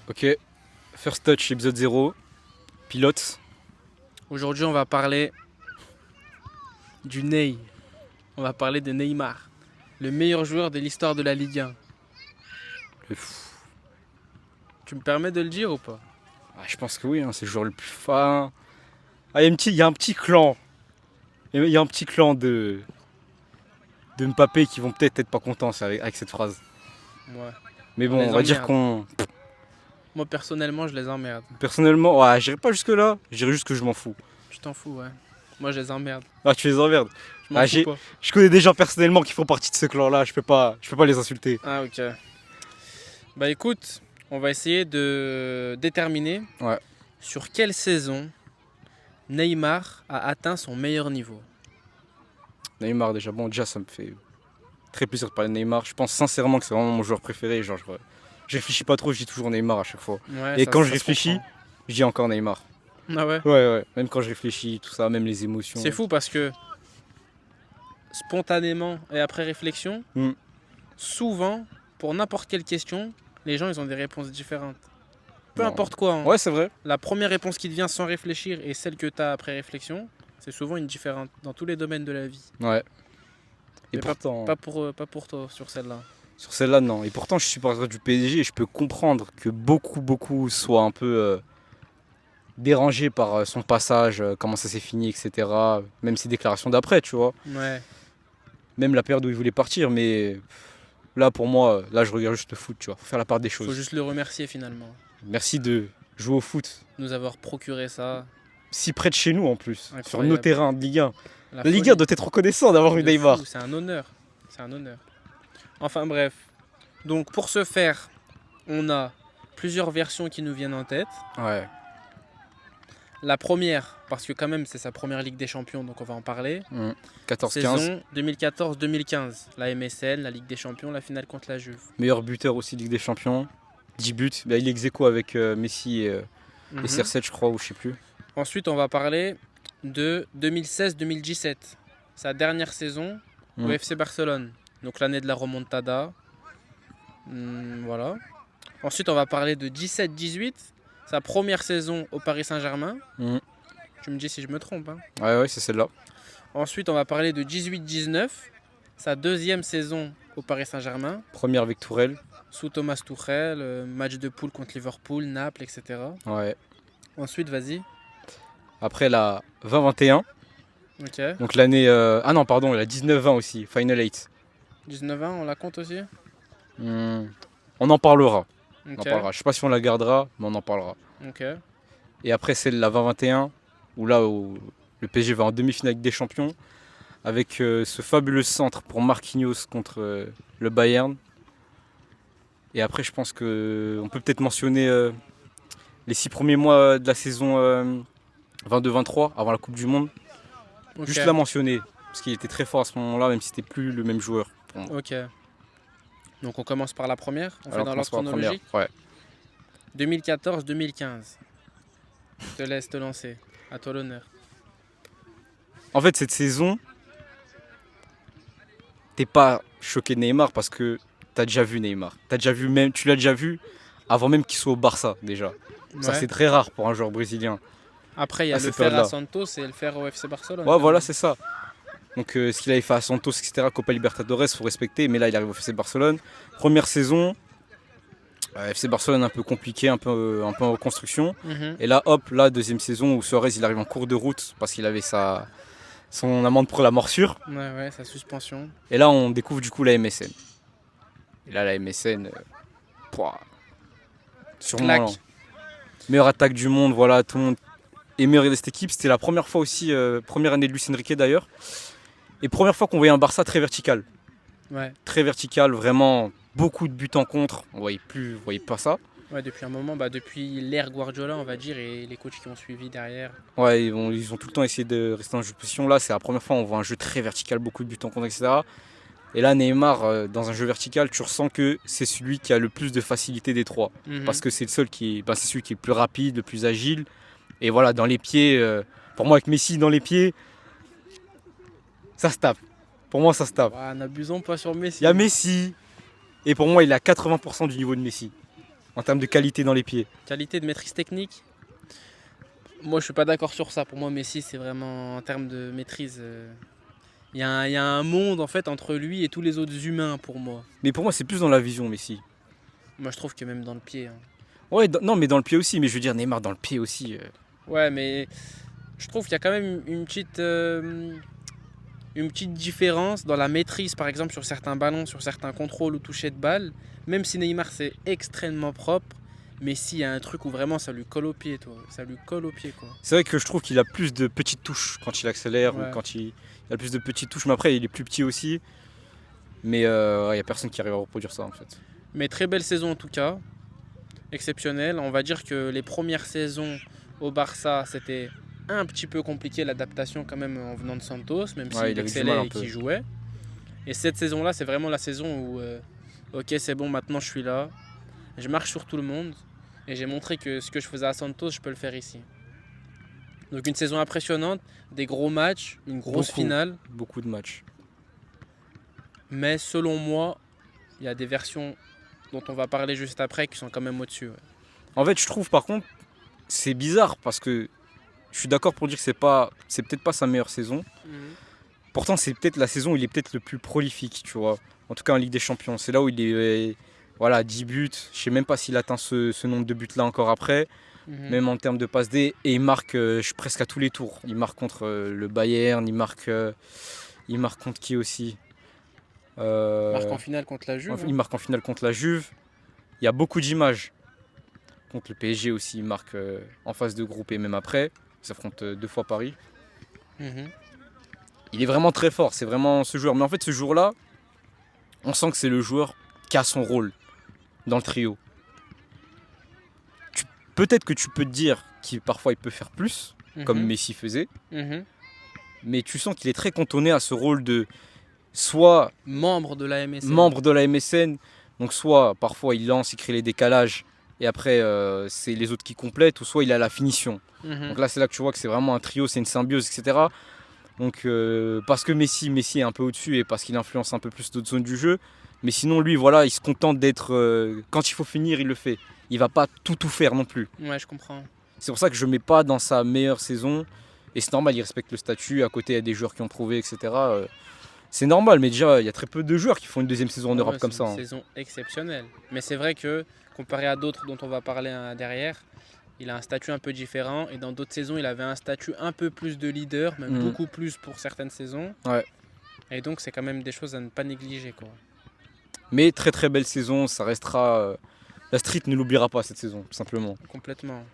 Ok, First Touch, épisode 0, pilote. Aujourd'hui, on va parler du Ney. On va parler de Neymar, le meilleur joueur de l'histoire de la Ligue 1. Tu me permets de le dire ou pas? Je pense que oui, hein, c'est le joueur le plus fin. Il y a un petit clan. Il y a un petit clan de Mbappé qui vont peut-être être pas contents avec cette phrase. Ouais. Mais On bon, les on va dire emmerde. qu'on... Moi, personnellement, je les emmerde. Personnellement, ouais, j'irai pas jusque là, je dirais juste que je m'en fous. Tu t'en fous, ouais. Moi, je les emmerde. Ah, tu les emmerdes. Je m'en fous pas. Je connais des gens personnellement qui font partie de ce clan-là, je peux pas les insulter. Ah, ok. Bah écoute, on va essayer de déterminer Ouais. sur quelle saison Neymar a atteint son meilleur niveau. Neymar déjà, bon déjà ça me fait très plaisir de parler de Neymar. Je pense sincèrement que c'est vraiment mon joueur préféré. Genre, je réfléchis pas trop, je dis toujours Neymar à chaque fois. Ouais, Et ça, quand je ça se réfléchis, comprend. je dis encore Neymar. Ah ouais. Ouais, même quand je réfléchis, tout ça, même les émotions. C'est fou parce que spontanément et après réflexion, Mm. souvent, pour n'importe quelle question, les gens ils ont des réponses différentes. Peu Non. importe quoi, hein. Ouais, c'est vrai. La première réponse qui te vient sans réfléchir et celle que tu as après réflexion, c'est souvent une différente dans tous les domaines de la vie. Ouais. Et Mais pourtant, pas pour toi sur celle-là. sur celle-là, non. Et pourtant, je suis supporter du PSG et je peux comprendre que beaucoup soient un peu dérangés par son passage, comment ça s'est fini, etc. Même ses déclarations d'après, tu vois. Ouais, Même la période où il voulait partir, mais là, pour moi, là, je regarde juste le foot, tu vois. Faut faire la part des faut choses. juste le remercier finalement. Merci de jouer au foot Nous avoir procuré ça. si près de chez nous en plus, sur Incroyable. nos terrains de Ligue 1. La La Ligue folie. 1 doit être reconnaissant d'avoir eu De Neymar. fou, c'est un honneur. C'est un honneur. Enfin bref. Donc pour ce faire, on a plusieurs versions qui nous viennent en tête. Ouais. La première, parce que quand même c'est sa première Ligue des Champions, donc on va en parler. 14-15. Saison 2014-2015, la MSN, la Ligue des Champions, la finale contre la Juve. Meilleur buteur aussi Ligue des Champions. 10 buts. Bah, il est ex-aequo avec Messi et Mhm. CR7, je crois, ou je sais plus. Ensuite, on va parler de 2016-2017, sa dernière saison au Mm. FC Barcelone. Donc l'année de la remontada. Voilà. Ensuite, on va parler de 17-18, sa première saison au Paris Saint-Germain. Mm. Tu me dis si je me trompe, hein. Ouais, c'est celle-là. Ensuite, on va parler de 18-19, sa deuxième saison au Paris Saint-Germain, Première avec Tourelle. sous Thomas Tuchel, match de poule contre Liverpool, Naples, etc. Ouais. Ensuite, vas-y. Après la 20-21. Ok. Donc l'année. Ah non, pardon, la 19-20 aussi. Final 8. 19-20, on la compte aussi. On en parlera. On en Ok. parlera. Je sais pas si on la gardera, mais on en parlera. Ok. Et après, c'est la 20-21, où le PSG va en demi-finale avec des champions, avec ce fabuleux centre pour Marquinhos contre le Bayern. Et après, je pense qu'on peut peut-être mentionner les 6 premiers mois de la saison 22-23, avant la Coupe du Monde. Ok. Juste la mentionner, parce qu'il était très fort à ce moment-là, même si c'était plus le même joueur. Pour moi. Ok. Donc on commence par la première. On fait Alors, dans commence l'ordre par la première. chronologique. Ouais. 2014-2015. Je te laisse te lancer. À toi l'honneur. En fait, cette saison, t'es pas choqué de Neymar parce que t'as déjà vu Neymar. Tu l'as déjà vu avant même qu'il soit au Barça déjà. Ça, Ouais. c'est très rare pour un joueur brésilien. Après, il y a à le cette faire à période-là. Santos et le faire au FC Barcelone. Ouais, voilà, c'est ça. Donc, ce qu'il avait fait à Santos, etc., Copa Libertadores, faut respecter. Mais là, il arrive au FC Barcelone. Première saison, FC Barcelone un peu compliqué, un peu en reconstruction. Mhm. Et là, hop, là, deuxième saison où Suarez, il arrive en cours de route parce qu'il avait son amende pour la morsure. Ouais, sa suspension. Et là, on découvre du coup la MSN. Et là, la MSN, pouah, sûrement Clac. meilleure attaque du monde, voilà, tout le monde aimait cette équipe. C'était la première fois aussi, première année de Luis Enrique d'ailleurs. Et première fois qu'on voyait un Barça très vertical. Ouais. Très vertical, vraiment beaucoup de buts en contre. On voyait pas ça. Ouais, depuis un moment, depuis l'ère Guardiola, on va dire, et les coachs qui ont suivi derrière. Ouais, ils ont tout le temps essayé de rester en jeu de position. Là, c'est la première fois où on voit un jeu très vertical, beaucoup de buts en contre, etc. Et là, Neymar, dans un jeu vertical, tu ressens que c'est celui qui a le plus de facilité des trois. Mhm. Parce que c'est le seul c'est celui qui est le plus rapide, le plus agile. Et voilà, dans les pieds, pour moi, avec Messi dans les pieds, ça se tape. Pour moi, ça se tape. Ouais, n'abusons pas sur Messi. Il y a Messi, et pour moi, il est à 80% du niveau de Messi. en termes de qualité dans les pieds. Qualité de maîtrise technique. Moi, je suis pas d'accord sur ça. Pour moi, Messi, c'est vraiment en termes de maîtrise. Il y a un monde en fait entre lui et tous les autres humains pour moi. Mais pour moi, c'est plus dans la vision, Messi. Moi, je trouve que même dans le pied. Ouais, non, mais dans le pied aussi. Mais je veux dire, Neymar dans le pied aussi. Ouais, mais je trouve qu'il y a quand même une petite différence dans la maîtrise, par exemple, sur certains ballons, sur certains contrôles ou touchés de balle. Même si Neymar, c'est extrêmement propre, mais s'il y a un truc où vraiment ça lui colle au pied, toi. Ça lui colle au pied, quoi. C'est vrai que je trouve qu'il a plus de petites touches quand il accélère Ouais. ou quand il a plus de petites touches. Mais après, il est plus petit aussi. Mais il n'y a personne qui arrive à reproduire ça en fait. Mais très belle saison en tout cas. Exceptionnelle. On va dire que les premières saisons au Barça, c'était un petit peu compliqué l'adaptation quand même en venant de Santos, même Ouais, s'il il avait du mal excellait un et peu. qu'il jouait. Et cette saison-là, c'est vraiment la saison où, ok, c'est bon, maintenant je suis là, je marche sur tout le monde, et j'ai montré que ce que je faisais à Santos, je peux le faire ici. Donc une saison impressionnante, des gros matchs, une grosse Beaucoup. finale, Beaucoup de matchs. mais selon moi, il y a des versions dont on va parler juste après qui sont quand même au-dessus. Ouais. En fait, je trouve par contre, c'est bizarre parce que je suis d'accord pour dire que c'est peut-être pas sa meilleure saison. Pourtant, c'est peut-être la saison où il est peut-être le plus prolifique, tu vois. En tout cas, en Ligue des Champions. C'est là où il est, voilà, 10 buts. Je sais même pas s'il atteint ce nombre de buts-là encore après. Mhm. Même en termes de passes D. Et il marque presque à tous les tours. Il marque contre le Bayern. Il marque contre qui aussi Marque en finale contre la Juve. Il marque en finale contre la Juve. Il y a beaucoup d'images. Contre le PSG aussi, il marque en phase de groupe et même après. Il s'affronte 2 fois Paris. Mhm. Il est vraiment très fort, c'est vraiment ce joueur. Mais en fait, ce jour-là, on sent que c'est le joueur qui a son rôle dans le trio. Peut-être que tu peux te dire qu'il parfois il peut faire plus, comme Mhm. Messi faisait, Mhm. mais tu sens qu'il est très cantonné à ce rôle de soit Membre de la MSN. membre de la MSN, donc soit parfois il lance, il crée les décalages, et après c'est les autres qui complètent, ou soit il a la finition. Mhm. Donc là, c'est là que tu vois que c'est vraiment un trio, c'est une symbiose, etc. Donc parce que Messi est un peu au-dessus et parce qu'il influence un peu plus d'autres zones du jeu. Mais sinon, lui, voilà, il se contente d'être... quand il faut finir, il le fait. Il va pas tout faire non plus. Ouais, je comprends. C'est pour ça que je ne mets pas dans sa meilleure saison. Et c'est normal, il respecte le statut. À côté, il y a des joueurs qui ont prouvé, etc. C'est normal, mais déjà, il y a très peu de joueurs qui font une deuxième saison en Europe Ouais, comme c'est ça. une saison exceptionnelle. Mais c'est vrai que, comparé à d'autres dont on va parler derrière, il a un statut un peu différent. Et dans d'autres saisons, il avait un statut un peu plus de leader, même beaucoup plus pour certaines saisons. Ouais. Et donc, c'est quand même des choses à ne pas négliger, quoi. Mais très très belle saison, ça restera... la street ne l'oubliera pas cette saison, tout simplement. Complètement.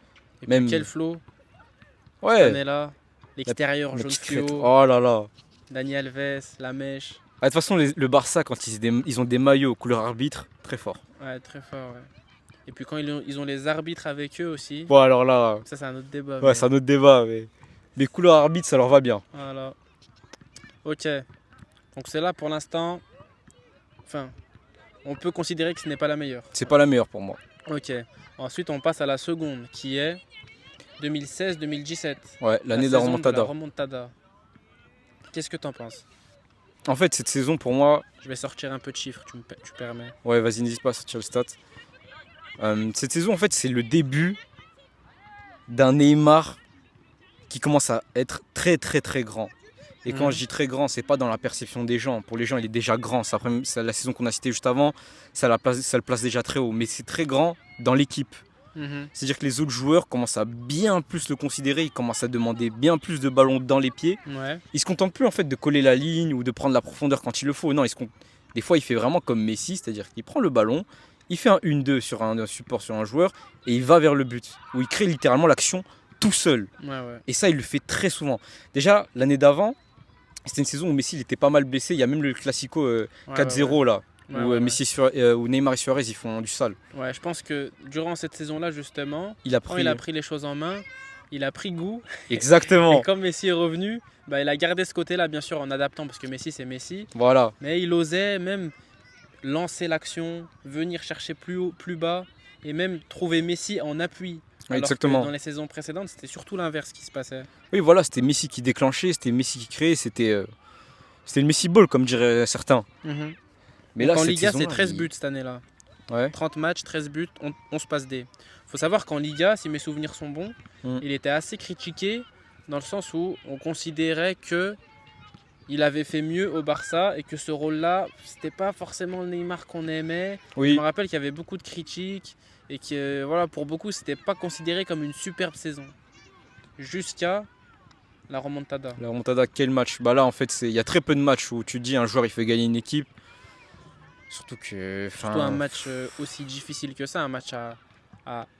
Et Même- puis, quel flow, cette Ouais, année-là. L'extérieur la jaune petite crête. fluo, Oh là là. Dani Alves, la mèche. Ah, de toute façon, le Barça, quand ils ont des maillots couleur arbitre, très fort. Ouais, très fort, ouais. Et puis quand ils ont les arbitres avec eux aussi, Bon, alors là, ça c'est un autre débat. ouais, c'est un autre débat, mais les couleurs arbitres, ça leur va bien. Voilà. Ok. Donc c'est là pour l'instant. Enfin, on peut considérer que ce n'est pas la meilleure. C'est pas la meilleure pour moi. Ok. Ensuite, on passe à la seconde, qui est 2016-2017. Ouais, l'année de la saison remontada. remontada. Qu'est-ce que t'en penses? En fait, cette saison, pour moi, Je vais sortir un peu de chiffres, tu permets. ouais, vas-y, n'hésite pas à sortir le stat. Cette saison, en fait, c'est le début d'un Neymar qui commence à être très très très grand. Et quand Mhm. je dis très grand, c'est pas dans la perception des gens. Pour les gens, il est déjà grand. C'est la saison qu'on a citée juste avant, ça le place déjà très haut. Mais c'est très grand dans l'équipe. Mhm. C'est-à-dire que les autres joueurs commencent à bien plus le considérer, ils commencent à demander bien plus de ballons dans les pieds. Ouais. Ils se contentent plus en fait de coller la ligne ou de prendre la profondeur quand il le faut. Non, des fois il fait vraiment comme Messi, c'est-à-dire qu'il prend le ballon, il fait un 1-2 sur un support sur un joueur et il va vers le but. Où il crée littéralement l'action tout seul. Ouais. Et ça, il le fait très souvent. Déjà, l'année d'avant, c'était une saison où Messi il était pas mal blessé. Il y a même le Classico 4-0 là, Ouais, où, ouais. où Neymar et Suarez ils font du sale. Ouais, je pense que durant cette saison-là, justement, Il a quand pris... il a pris les choses en main, il a pris goût. Exactement. Et quand Messi est revenu, bah, il a gardé ce côté-là, bien sûr, en adaptant, parce que Messi, c'est Messi. Voilà. Mais il osait même lancer l'action, venir chercher plus haut, plus bas, et même trouver Messi en appui. Alors Exactement. que dans les saisons précédentes, c'était surtout l'inverse qui se passait. Oui, voilà, c'était Messi qui déclenchait, c'était Messi qui créait, c'était le Messi Ball, comme diraient certains. Mais Donc là, en cette Liga, c'est saison-là, 13 buts cette année-là. Ouais. 30 matchs, 13 buts, 11 passes D. Faut savoir qu'en Liga, si mes souvenirs sont bons, il était assez critiqué dans le sens où on considérait que il avait fait mieux au Barça et que ce rôle-là, c'était pas forcément le Neymar qu'on aimait. Je Oui, me rappelle qu'il y avait beaucoup de critiques et que voilà, pour beaucoup, c'était pas considéré comme une superbe saison. Jusqu'à la remontada. la remontada, quel match? Bah là, en fait, il y a très peu de matchs où tu te dis un joueur il fait gagner une équipe. Surtout que. Surtout un match aussi difficile que ça, un match à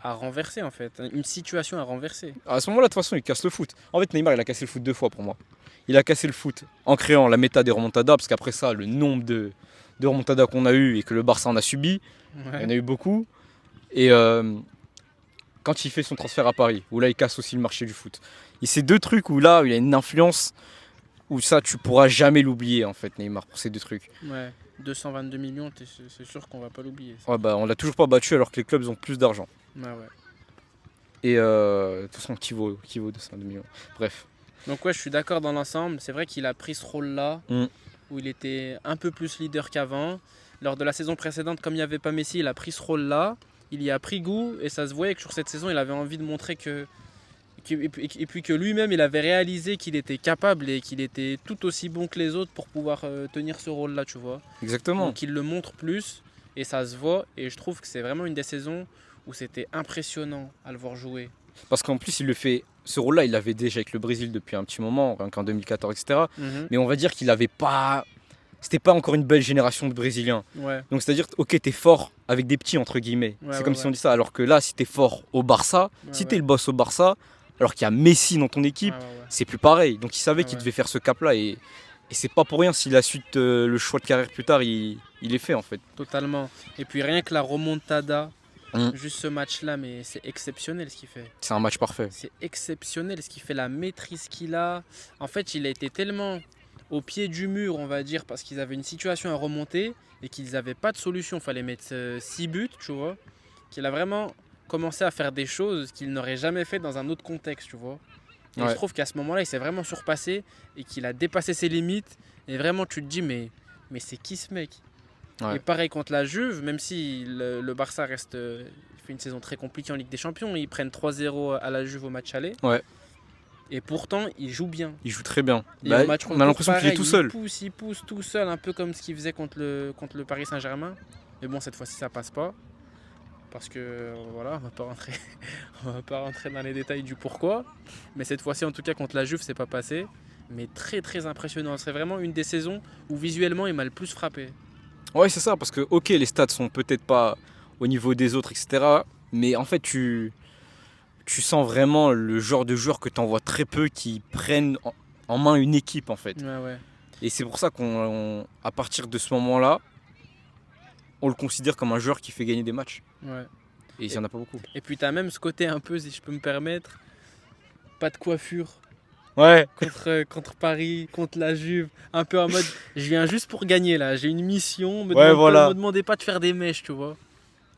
renverser en fait, une situation à renverser. À ce moment-là, de toute façon, il casse le foot. En fait, Neymar, il a cassé le foot 2 fois pour moi. Il a cassé le foot en créant la méta des remontadas, parce qu'après ça, le nombre de remontadas qu'on a eu et que le Barça en a subi, il y en a eu beaucoup. Et quand il fait son transfert à Paris, où là, il casse aussi le marché du foot. Et c'est 2 trucs où là, il a une influence où ça, tu pourras jamais l'oublier, en fait, Neymar, pour ces 2 trucs. Ouais, 222 millions, c'est sûr qu'on va pas l'oublier. Ça. Ouais, bah, on l'a toujours pas battu alors que les clubs ont plus d'argent. Ouais, ouais. Et de toute façon, qui vaut 202 millions. Bref. Donc ouais, je suis d'accord dans l'ensemble. C'est vrai qu'il a pris ce rôle-là, Mm. où il était un peu plus leader qu'avant. Lors de la saison précédente, comme il n'y avait pas Messi, il a pris ce rôle-là. Il y a pris goût et ça se voyait que sur cette saison, il avait envie de montrer et puis que lui-même, il avait réalisé qu'il était capable et qu'il était tout aussi bon que les autres pour pouvoir tenir ce rôle-là, tu vois. Exactement. Donc il le montre plus et ça se voit. Et je trouve que c'est vraiment une des saisons où c'était impressionnant à le voir jouer. Parce qu'en plus, il le fait. Ce rôle-là, il l'avait déjà avec le Brésil depuis un petit moment, rien qu'en 2014, etc. Mhm. Mais on va dire qu'il avait pas. C'était pas encore une belle génération de Brésiliens. Ouais, Donc c'est-à-dire, ok, t'es fort avec des petits, entre guillemets. Ouais, c'est ouais, comme si ouais. on dit ça. Alors que là, si t'es fort au Barça, ouais, si ouais. t'es le boss au Barça, alors qu'il y a Messi dans ton équipe, Ouais, ouais, ouais. c'est plus pareil. Donc il savait Ouais, qu'il ouais. devait faire ce cap-là. Et c'est pas pour rien si la suite, le choix de carrière plus tard, il est fait en fait. Totalement. Et puis rien que la remontada, Mm. juste ce match-là, mais c'est exceptionnel ce qu'il fait. C'est un match parfait. C'est exceptionnel ce qu'il fait, la maîtrise qu'il a. En fait, il a été tellement au pied du mur, on va dire, parce qu'ils avaient une situation à remonter et qu'ils n'avaient pas de solution. Il fallait mettre 6 buts, tu vois. Qu'il a vraiment commencé à faire des choses qu'il n'aurait jamais fait dans un autre contexte, tu vois. Et Ouais. je trouve qu'à ce moment-là, il s'est vraiment surpassé et qu'il a dépassé ses limites. Et vraiment, tu te dis, mais c'est qui ce mec? Ouais. Et pareil contre la Juve, même si le Barça reste, il fait une saison très compliquée en Ligue des Champions, ils prennent 3-0 à la Juve au match aller. Ouais. Et pourtant, il joue bien. Il joue très bien. Et Bah, au match on a retour, l'impression qu'il est pareil, tout seul. Il pousse tout seul, un peu comme ce qu'il faisait contre le Paris Saint-Germain. Mais bon, cette fois-ci, ça passe pas. Parce que voilà, on va pas rentrer dans les détails du pourquoi. Mais cette fois-ci, en tout cas, contre la Juve, c'est pas passé. Mais très très impressionnant. C'est vraiment une des saisons où visuellement, il m'a le plus frappé. Ouais, c'est ça, parce que ok, les stats sont peut-être pas au niveau des autres, etc. Mais en fait, tu sens vraiment le genre de joueurs que tu en vois très peu qui prennent en main une équipe, en fait. Ouais, ouais. Et c'est pour ça qu'à partir de ce moment-là, on le considère comme un joueur qui fait gagner des matchs. Ouais. Et il n'y en a pas beaucoup. Et puis t'as même ce côté un peu, si je peux me permettre, pas de coiffure Ouais, contre Paris, contre la Juve, un peu en mode je viens juste pour gagner là, j'ai une mission, me demandez pas de faire des mèches, tu vois.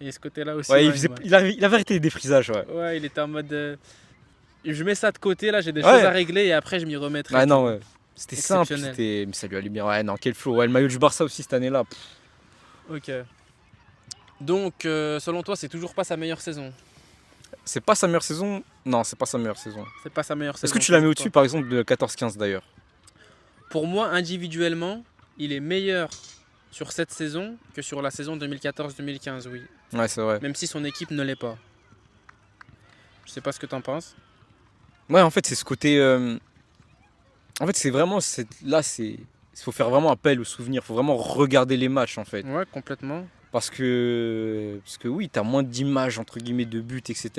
Et ce côté-là aussi. ouais, ouais, il avait arrêté les défrisages, ouais. ouais, il était en mode je mets ça de côté là, j'ai des Ouais. choses à régler et après je m'y remettrai. Ah tu non, vois. ouais. C'était simple, Exceptionnel. mais ça lui allait bien. Ouais, non, quel flow. Ouais, le maillot du Barça aussi cette année-là. Ok. Donc selon toi, c'est toujours pas sa meilleure saison. C'est pas sa meilleure saison. Non, c'est pas sa meilleure saison. C'est pas sa meilleure saison. Est-ce que tu la mets toujours au-dessus, pas. par exemple, de 14-15 d'ailleurs? Pour moi, individuellement, il est meilleur sur cette saison que sur la saison 2014-2015, oui. Ouais, c'est vrai. Même si son équipe ne l'est pas. Je sais pas ce que t'en penses. Ouais, en fait, c'est ce côté. En fait, c'est vraiment. Là, il faut faire vraiment appel aux souvenirs. Il faut vraiment regarder les matchs, en fait. Ouais, complètement. Parce que oui, t'as moins d'images, entre guillemets, de buts, etc.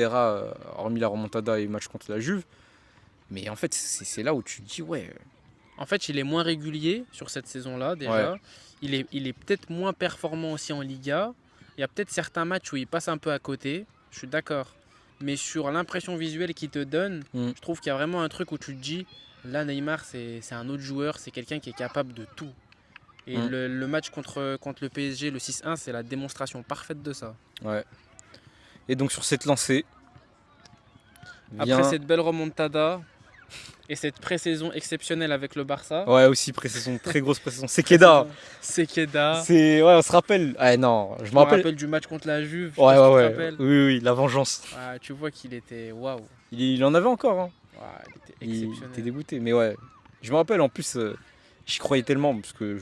Hormis la remontada et le match contre la Juve. Mais en fait, c'est là où tu te dis, ouais. En fait, il est moins régulier sur cette saison-là, déjà. Ouais. Il est peut-être moins performant aussi en Liga. Il y a peut-être certains matchs où il passe un peu à côté. Je suis d'accord. Mais sur l'impression visuelle qu'il te donne, je trouve qu'il y a vraiment un truc où tu te dis, là, Neymar, c'est un autre joueur, c'est quelqu'un qui est capable de tout. Et le match contre le PSG, le 6-1, c'est la démonstration parfaite de ça. Ouais. Et donc, sur cette lancée. Après cette belle remontada, Et cette pré-saison exceptionnelle avec le Barça. Ouais, aussi pré-saison, très grosse pré-saison. C'est Keda. Sekeda. Ouais, on se rappelle. Ah non, je Je me me rappelle. rappelle du match contre la Juve. Je sais Ouais, pas si tu te ouais, ouais. rappelles. Oui, oui, la vengeance. Ah, tu vois qu'il était waouh. Il en avait encore, hein. Ouais, il était Il exceptionnel. était dégoûté, mais ouais. Je me rappelle en plus, j'y croyais tellement, parce que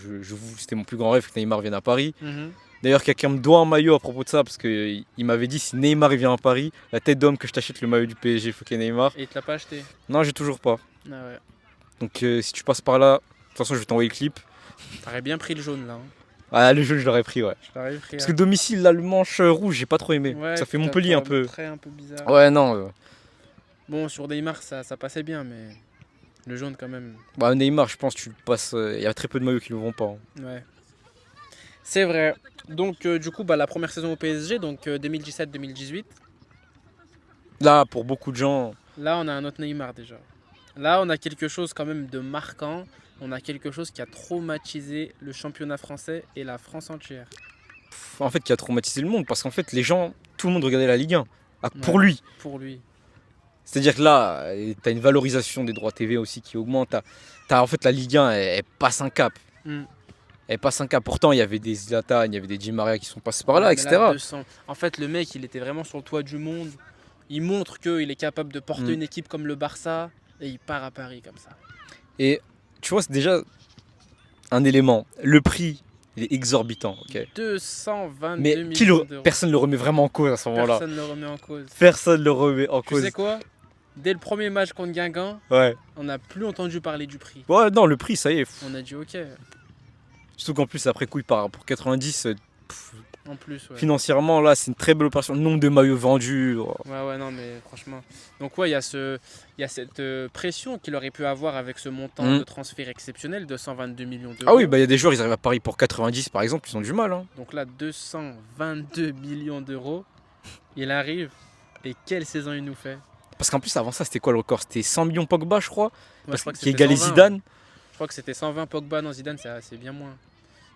c'était mon plus grand rêve que Neymar vienne à Paris. Mhm. D'ailleurs, quelqu'un me doit un maillot à propos de ça, parce qu'il m'avait dit si Neymar il vient à Paris, la tête d'homme que je t'achète le maillot du PSG, faut qu'il y ait Neymar. Et il te l'a pas acheté. Non, j'ai toujours pas. Ah ouais. Donc si tu passes par là, de toute façon, je vais t'envoyer le clip. T'aurais bien pris le jaune là. Hein. Ah, le jaune, je l'aurais pris, ouais. Je l'aurais pris. Parce que domicile, là, le manche rouge, j'ai pas trop aimé. Ouais, Ça fait puis Montpellier t'as un peu. Très un peu bizarre. Ouais, non. Bon, sur Neymar, ça passait bien, mais le jaune quand même. Bah, Neymar, je pense, tu le passes. Il y a très peu de maillots qui le vont pas. Hein. Ouais. C'est vrai. Donc, du coup, la première saison au PSG, donc 2017-2018. Là, pour beaucoup de gens, Là, on a un autre Neymar déjà. Là, on a quelque chose quand même de marquant. On a quelque chose qui a traumatisé le championnat français et la France entière. en fait, qui a traumatisé le monde, parce qu'en fait, les gens, tout le monde regardait la Ligue 1 pour Ouais. lui. Pour lui. C'est-à-dire que là, tu as une valorisation des droits TV aussi qui augmente. En fait, la Ligue 1, elle passe un cap. Mm. Elle passe un cap. Pourtant, il y avait des Zlatan, il y avait des Di Maria qui sont passés par là, Ouais, mais etc. là, 200. En fait, le mec, il était vraiment sur le toit du monde. Il montre qu'il est capable de porter Mm. une équipe comme le Barça et il part à Paris comme ça. Et tu vois, c'est déjà un élément. Le prix, il est exorbitant. Ok. 222 Mais millions d'euros. personne ne le remet vraiment en cause à ce moment-là. Personne ne le remet en cause. Personne ne le remet en Tu cause. sais quoi? Dès le premier match contre Guingamp, Ouais. on n'a plus entendu parler du prix. Ouais, non, le prix, ça y est. On a dit ok, Surtout qu'en plus, après coup, il part pour 90. en plus. Ouais. Financièrement, là, c'est une très belle opération. Le nombre de maillots vendus. Ouais, non, mais franchement. Donc, ouais, il y a cette pression qu'il aurait pu avoir avec ce montant Mm. de transfert exceptionnel de 122 millions d'euros. Ah oui, bah il y a des joueurs, ils arrivent à Paris pour 90 par exemple, ils ont du mal. Hein. Donc là, 222 millions d'euros, il arrive. Et quelle saison il nous fait? Parce qu'en plus, avant ça, c'était quoi le record? C'était 100 millions Pogba, je crois. Moi, je crois que Qui c'était égalait 120. Zidane. Je crois que c'était 120 Pogba. Non, Zidane, c'est bien moins.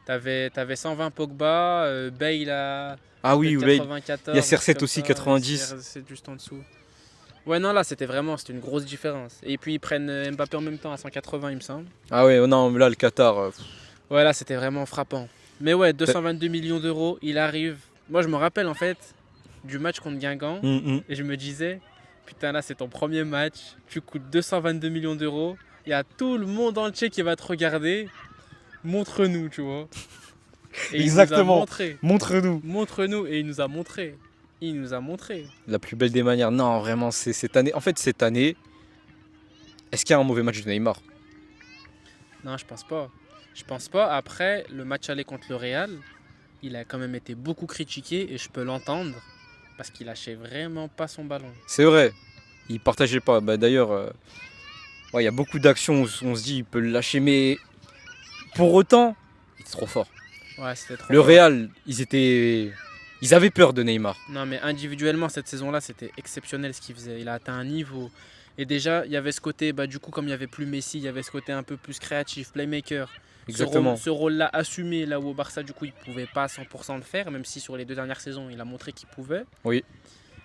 T'avais 120 Pogba, Bale à Ah oui, peut-être il 94. y a CR7 comme aussi, ça, 90. CR7 juste en dessous. Ouais, non, là, c'était une grosse différence. Et puis, ils prennent Mbappé en même temps à 180, il me semble. Ah ouais, non, mais là, le Qatar. Ouais, là, c'était vraiment frappant. Mais ouais, 222 millions d'euros, il arrive. Moi, je me rappelle, en fait, du match contre Guingamp. Et je me disais, putain, là, c'est ton premier match. Tu coûtes 222 millions d'euros. Il y a tout le monde entier qui va te regarder. Montre-nous, tu vois. Et Exactement. il nous a montré. Montre-nous. Montre-nous. Et il nous a montré. Il nous a montré. La plus belle des manières. Non, vraiment, c'est cette année. En fait, cette année, est-ce qu'il y a un mauvais match de Neymar? Non, je pense pas. Je pense pas. Après, le match aller contre le Real, il a quand même été beaucoup critiqué et je peux l'entendre parce qu'il lâchait vraiment pas son ballon. C'est vrai. Il partageait pas. Bah, d'ailleurs, ouais, il y a beaucoup d'actions où on se dit il peut le lâcher, mais pour autant, il est trop fort. Ouais, c'était trop Le fort. Real, ils avaient peur de Neymar. Non, mais individuellement, cette saison-là, c'était exceptionnel ce qu'il faisait. Il a atteint un niveau. Et déjà, il y avait ce côté, du coup, comme il n'y avait plus Messi, il y avait ce côté un peu plus créatif, playmaker. Exactement. Ce rôle-là assumé, là où au Barça, du coup, il ne pouvait pas à 100% le faire, même si sur les 2 dernières saisons, il a montré qu'il pouvait. Oui.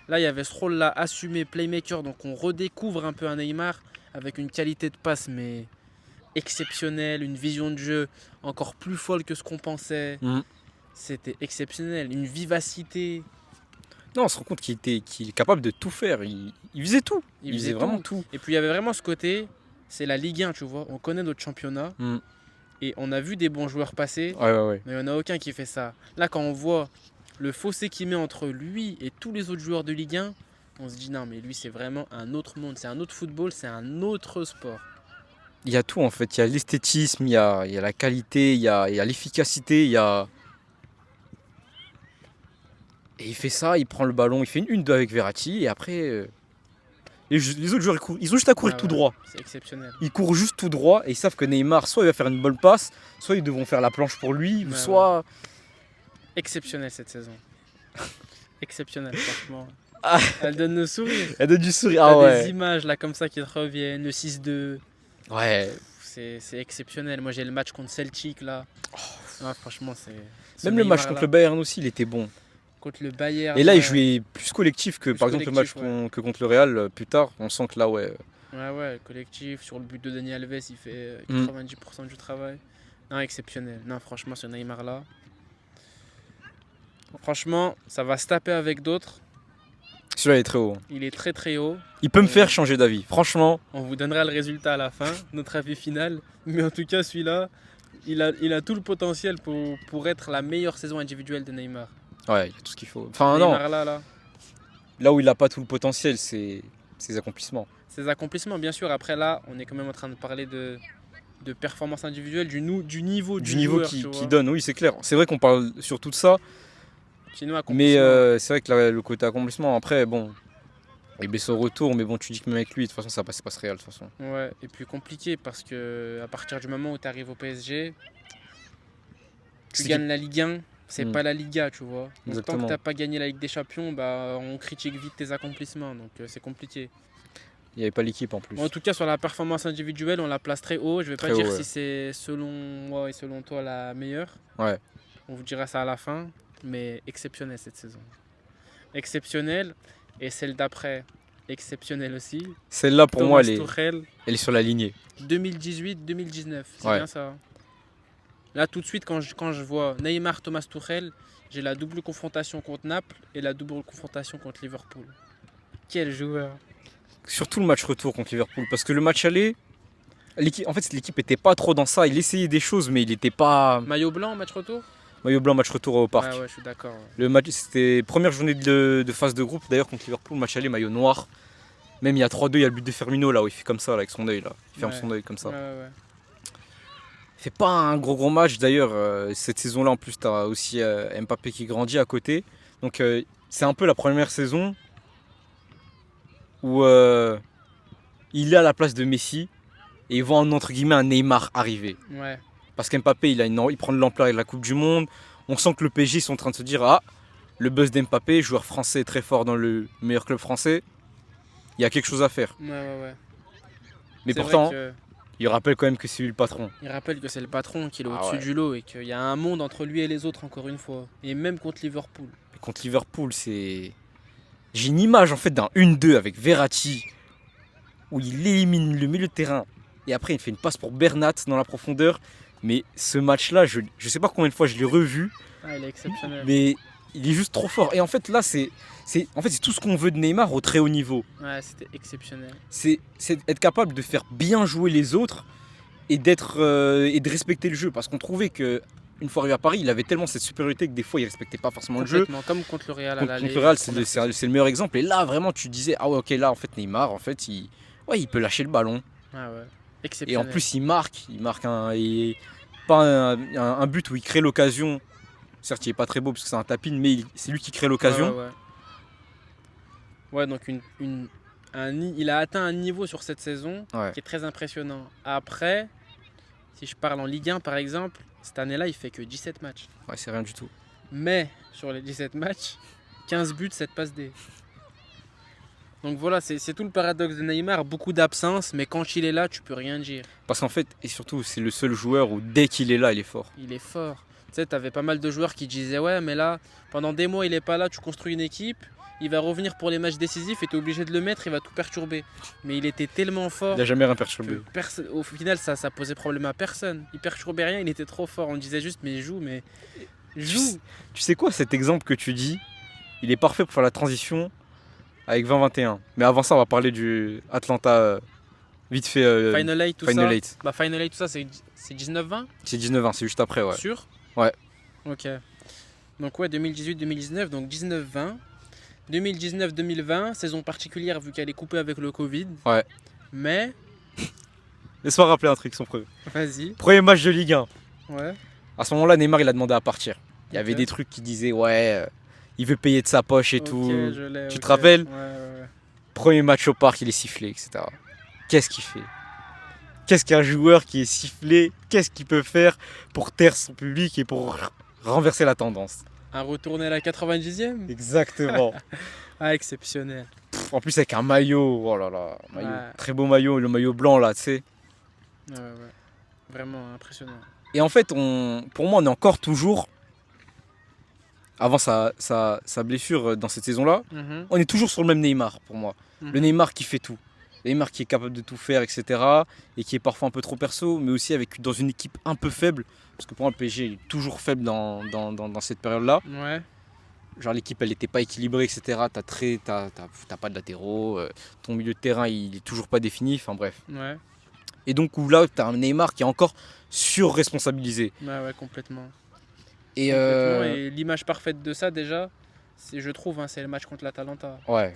Là, il y avait ce rôle-là assumé, playmaker. Donc, on redécouvre un peu un Neymar avec une qualité de passe, mais exceptionnelle, une vision de jeu encore plus folle que ce qu'on pensait. C'était exceptionnel, une vivacité. Non, on se rend compte qu'il est capable de tout faire. Il faisait tout. Il faisait vraiment tout. Et puis il y avait vraiment ce côté, c'est la Ligue 1, tu vois. On connaît notre championnat et on a vu des bons joueurs passer, Ouais. mais il n'y en a aucun qui fait ça. Là, quand on voit le fossé qu'il met entre lui et tous les autres joueurs de Ligue 1, on se dit non, mais lui, c'est vraiment un autre monde, c'est un autre football, c'est un autre sport. Il y a tout en fait. Il y a l'esthétisme, il y a la qualité, il y a l'efficacité, il y a. Et il fait ça, il prend le ballon, il fait une 2 avec Verratti et après. Les autres joueurs, ils ont juste à courir Ah tout ouais, droit. C'est exceptionnel. Ils courent juste tout droit et ils savent que Neymar, soit il va faire une bonne passe, soit ils devront faire la planche pour lui, Ouais, soit. Exceptionnel cette saison. Exceptionnel, franchement. Ah. Elle donne le sourire. Elle donne du sourire. T'as Ah ouais. des images là comme ça qui te reviennent, le 6-2. Ouais. C'est exceptionnel. Moi j'ai le match contre Celtic là. Ouais, franchement c'est. ce Même le match Neymar-là, contre le Bayern aussi, il était bon. contre le Bayern. Et là, il ouais. jouait plus collectif que Plus par exemple le match collectif, ouais. que contre le Real plus tard. On sent que là, ouais. Ouais, collectif. Sur le but de Dani Alves, il fait 90% du travail. Non, exceptionnel. Non, franchement, ce Neymar-là. Franchement, ça va se taper avec d'autres. Celui-là il est très haut. Il est très très haut. Il peut me faire changer d'avis. Franchement, On vous donnera le résultat à la fin, notre avis final. Mais en tout cas, celui-là, il a tout le potentiel pour être la meilleure saison individuelle de Neymar. ouais, il y a tout ce qu'il faut. Enfin, non, Neymar là. là où il n'a pas tout le potentiel, c'est ses accomplissements. Ses accomplissements, bien sûr. Après là, on est quand même en train de parler de performance individuelle, du niveau Du niveau joueur, qu'il donne, oui, c'est clair. C'est vrai qu'on parle surtout de ça, Sinon, mais accomplissement. c'est vrai que le côté accomplissement, après, bon, il baisse au retour, mais bon, tu dis que même avec lui, de toute façon, ça passe pas Real, de toute façon. Ouais, et puis compliqué parce que à partir du moment où tu arrives au PSG, tu C'est gagnes la Ligue 1, c'est Mm. pas la Liga, tu vois. Donc tant Exactement. que t'as pas gagné la Ligue des Champions, bah on critique vite tes accomplissements, donc c'est compliqué. Il n'y avait pas l'équipe en plus. En tout cas, sur la performance individuelle, on la place très haut. Je vais pas Très dire haut, ouais. si c'est selon moi et selon toi la meilleure. Ouais. On vous dira ça à la fin, mais exceptionnelle cette saison. Exceptionnelle, et celle d'après, exceptionnelle aussi. Celle-là, pour moi, Thomas Tuchel, elle est sur la lignée. 2018-2019, c'est Ouais. bien ça. Là, tout de suite, quand je vois Neymar, Thomas Tuchel, j'ai la double confrontation contre Naples et la double confrontation contre Liverpool. Quel joueur! Surtout le match retour contre Liverpool, parce que le match aller, l'équipe était pas trop dans ça. Il essayait des choses, mais il était pas Maillot blanc, match retour? maillot blanc match retour au parc. Ouais, je suis d'accord. Ouais. Le match, c'était première journée de phase de groupe d'ailleurs contre Liverpool, match aller maillot noir. Même il y a 3-2, il y a le but de Firmino là où il fait comme ça là, avec son œil là. Il ferme Ouais. son œil comme ça. Ouais. Il fait pas un gros match d'ailleurs. Cette saison là en plus, tu as aussi Mbappé qui grandit à côté. Donc c'est un peu la première saison où il est à la place de Messi et il voit entre guillemets un Neymar arriver. Ouais. Parce qu'Mbappé il prend de l'ampleur avec la Coupe du Monde. On sent que le PSG sont en train de se dire ah, le buzz d'Mbappé, joueur français très fort dans le meilleur club français, il y a quelque chose à faire. Ouais. Mais C'est pourtant, vrai que il rappelle quand même que c'est lui le patron. il rappelle que c'est le patron qui est Ah au-dessus ouais. du lot et qu'il y a un monde entre lui et les autres, encore une fois. Et même contre Liverpool. Et contre Liverpool, c'est. J'ai une image en fait d'un 1-2 avec Verratti où il élimine le milieu de terrain et après il fait une passe pour Bernat dans la profondeur. Mais ce match-là, je sais pas combien de fois je l'ai revu, Ah, il est exceptionnel. mais il est juste trop fort. Et en fait là, c'est tout ce qu'on veut de Neymar au très haut niveau. Ouais, c'était exceptionnel. C'est être capable de faire bien jouer les autres et et de respecter le jeu. Parce qu'on trouvait que une fois arrivé à Paris, il avait tellement cette supériorité que des fois il respectait pas forcément le jeu. Complètement, comme contre le Real à Contre l'aller. le Real, c'est le meilleur exemple. Et là, vraiment, tu disais, ah ouais, ok, là, en fait, Neymar, en fait, il peut lâcher le ballon. Ouais. Et Exceptionnel. en plus, il marque pas un but où il crée l'occasion. Certes, il est pas très beau parce que c'est un tapin, mais c'est lui qui crée l'occasion. Ouais, donc il a atteint un niveau sur cette saison Ouais. qui est très impressionnant. Après, si je parle en Ligue 1 par exemple, cette année-là, il fait que 17 matchs. Ouais, c'est rien du tout. Mais sur les 17 matchs, 15 buts, 7 passes D. Donc voilà, c'est tout le paradoxe de Neymar, beaucoup d'absence, mais quand il est là, tu peux rien dire. Parce qu'en fait, et surtout, c'est le seul joueur où dès qu'il est là, il est fort. Il est fort. Tu sais, t'avais pas mal de joueurs qui disaient ouais, mais là, pendant des mois, il est pas là, tu construis une équipe, il va revenir pour les matchs décisifs et t'es obligé de le mettre, il va tout perturber. Mais il était tellement fort Il n'a jamais rien que perturbé. au final, ça posait problème à personne. Il perturbait rien, il était trop fort. On disait juste, mais joue. Tu sais quoi, cet exemple que tu dis, il est parfait pour faire la transition avec 2021. Mais avant ça, on va parler du Atlanta vite fait. Final 8, tout Final ça. 8. Bah, Final 8, tout ça, c'est 19-20 C'est 19 c'est juste après, ouais. Sûr? Ouais. Ok. Donc ouais, 2018-2019, donc 19-20. 2019-2020, saison particulière vu qu'elle est coupée avec le Covid. Ouais. Mais, Laisse-moi rappeler un truc, son vas-y. premier match de Ligue 1. Ouais. À ce moment-là, Neymar, il a demandé à partir. Il y avait Ok. des trucs qui disaient, ouais, il veut payer de sa poche et Ok, tout. je l'ai, Tu ok. te rappelles? Ouais. Premier match au parc, il est sifflé, etc. Qu'est-ce qu'il fait? Qu'est-ce qu'un joueur qui est sifflé, qu'est-ce qu'il peut faire pour taire son public et pour renverser la tendance? Un retourné à la 90e? Exactement. Ah, exceptionnel. En plus avec un maillot, oh là là, maillot. Ouais. Très beau maillot, le maillot blanc là, tu sais. Ouais. Vraiment impressionnant. Et en fait, pour moi, on est encore toujours, avant sa blessure dans cette saison-là, Mhm. on est toujours sur le même Neymar pour moi. Le Neymar qui fait tout. Neymar qui est capable de tout faire, etc. Et qui est parfois un peu trop perso, mais aussi dans une équipe un peu faible. Parce que pour moi, le PSG est toujours faible dans cette période-là. Ouais. Genre l'équipe, elle n'était pas équilibrée, etc. T'as pas de latéraux, ton milieu de terrain, il est toujours pas défini, enfin bref. Ouais. Et donc où là, t'as un Neymar qui est encore surresponsabilisé. Ouais, complètement. Et Complètement. Et l'image parfaite de ça, déjà, je trouve, hein, c'est le match contre l'Atalanta. ouais,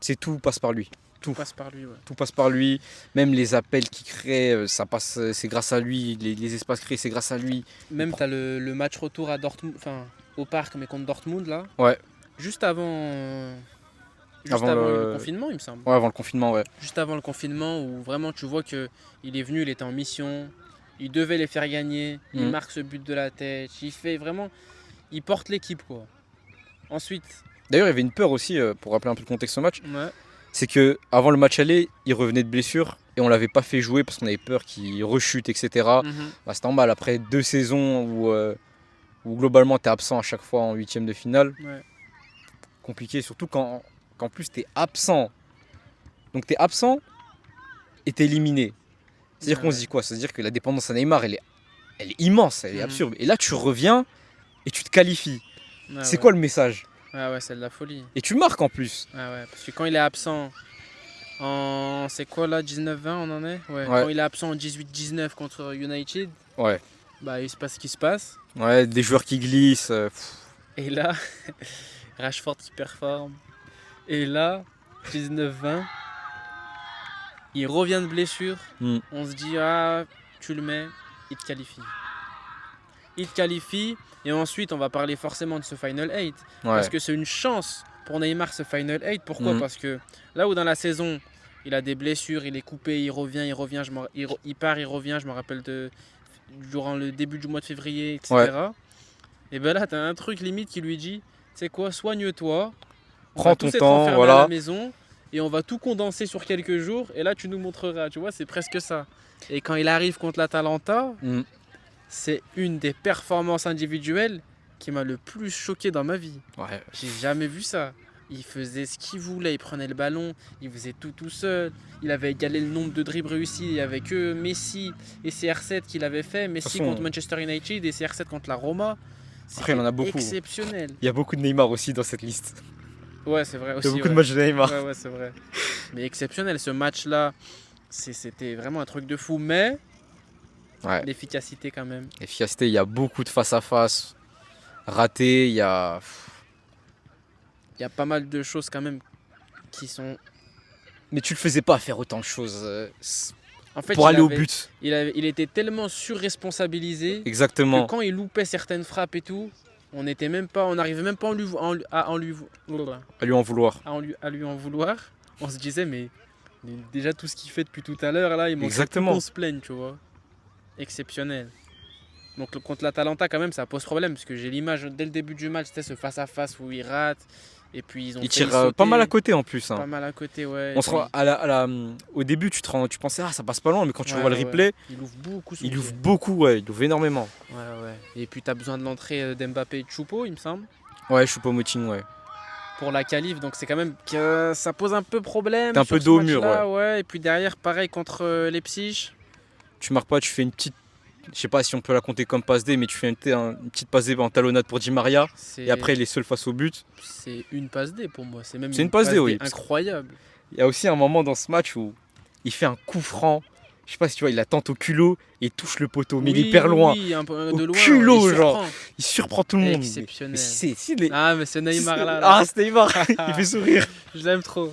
c'est tout passe par lui. Tout passe par lui, ouais. Tout passe par lui, même les appels qu'il crée, c'est grâce à lui, les espaces créés, c'est grâce à lui. Même t'as le match retour à Dortmund, enfin au parc, mais contre Dortmund là. Ouais. Juste avant, Avant le confinement, il me semble. Ouais, avant le confinement, ouais. Juste avant le confinement, où vraiment tu vois que il est venu, il était en mission, il devait les faire gagner, il marque ce but de la tête, il fait vraiment, il porte l'équipe quoi. Ensuite. D'ailleurs, il y avait une peur aussi, pour rappeler un peu le contexte au match. Ouais. C'est que avant le match aller, il revenait de blessure et on l'avait pas fait jouer parce qu'on avait peur qu'il rechute, etc. Bah, c'est normal, après 2 saisons où globalement tu es absent à chaque fois en huitième de finale. Ouais. Compliqué, surtout qu'en plus tu es absent. Donc tu es absent et tu es éliminé. C'est-à-dire qu'on se dit quoi? C'est-à-dire que la dépendance à Neymar, elle est immense, elle est absurde. Et là tu reviens et tu te qualifies. C'est quoi le message? Ouais, c'est de la folie. Et tu marques en plus. Ouais, parce que quand il est absent c'est quoi là, 19-20 on en est? Ouais. Quand il est absent en 18-19 contre United, ouais. Bah il se passe ce qui se passe. Ouais, des joueurs qui glissent. Et là, Rashford qui performe. Et là, 19-20, il revient de blessure. On se dit, ah, tu le mets, il te qualifie. Il te qualifie. Et ensuite, on va parler forcément de ce Final 8. Ouais. Parce que c'est une chance pour Neymar, ce Final 8. Pourquoi? Parce que là où dans la saison, il a des blessures, il est coupé, il revient, il part, il revient. Je me rappelle durant le début du mois de février, etc. Ouais. Et ben là, tu as un truc limite qui lui dit, c'est quoi, soigne-toi. Prends ton temps, voilà. À la maison et on va tout condenser sur quelques jours. Et là, tu nous montreras. Tu vois, c'est presque ça. Et quand il arrive contre l'Atalanta, c'est une des performances individuelles qui m'a le plus choqué dans ma vie. Ouais. J'ai jamais vu ça. Il faisait ce qu'il voulait, il prenait le ballon, il faisait tout seul. Il avait égalé le nombre de dribbles réussis. Il n'y avait que Messi et CR7 qui l'avaient fait. Messi contre Manchester United et CR7 contre la Roma. Après, il en a beaucoup. Exceptionnel. Il y a beaucoup de Neymar aussi dans cette liste. Ouais, c'est vrai aussi. Il y a beaucoup de matchs de Neymar. Ouais, c'est vrai. Mais exceptionnel, ce match-là, c'était vraiment un truc de fou. Mais l'efficacité quand même. L'efficacité, il y a beaucoup de face-à-face ratés. Il y a pas mal de choses quand même qui sont... Mais tu le faisais pas faire autant de choses en fait, pour aller au but. Il était tellement surresponsabilisé. Exactement. Que quand il loupait certaines frappes et tout, on n'arrivait même pas à lui en vouloir. On se disait mais déjà tout ce qu'il fait depuis tout à l'heure là, il manque qu'on se plaigne, tu vois. Exceptionnel. Donc contre l'Atalanta quand même ça pose problème parce que j'ai l'image dès le début du match, c'était ce face à face où il rate et puis ils tirent pas mal à côté en plus. Pas mal à côté, ouais. Au début tu pensais ça passe pas loin, mais quand tu vois le replay, il ouvre beaucoup. Il ouvre énormément. Ouais. Et puis t'as besoin de l'entrée d'Mbappé et de Choupo, il me semble. Ouais, Choupo-Moting, ouais. Pour la qualif, donc c'est quand même que ça pose un peu problème. T'es un peu dos au mur, ouais. Et puis derrière, pareil contre Leipzig. Tu marques pas, tu fais une petite. Je sais pas si on peut la compter comme passe D, mais tu fais une petite passe D en talonnade pour Di Maria. Et après, il est seul face au but. C'est une passe D pour moi. C'est une passe D, oui. Incroyable. Il y a aussi un moment dans ce match où il fait un coup franc. Je sais pas si tu vois, il la tente au culot et il touche le poteau, mais il est hyper loin. Oui, un peu de loin. Culot, genre. Il surprend tout le monde. Exceptionnel. Mais c'est Neymar là. Ah, c'est Neymar. Il fait sourire. Je l'aime trop.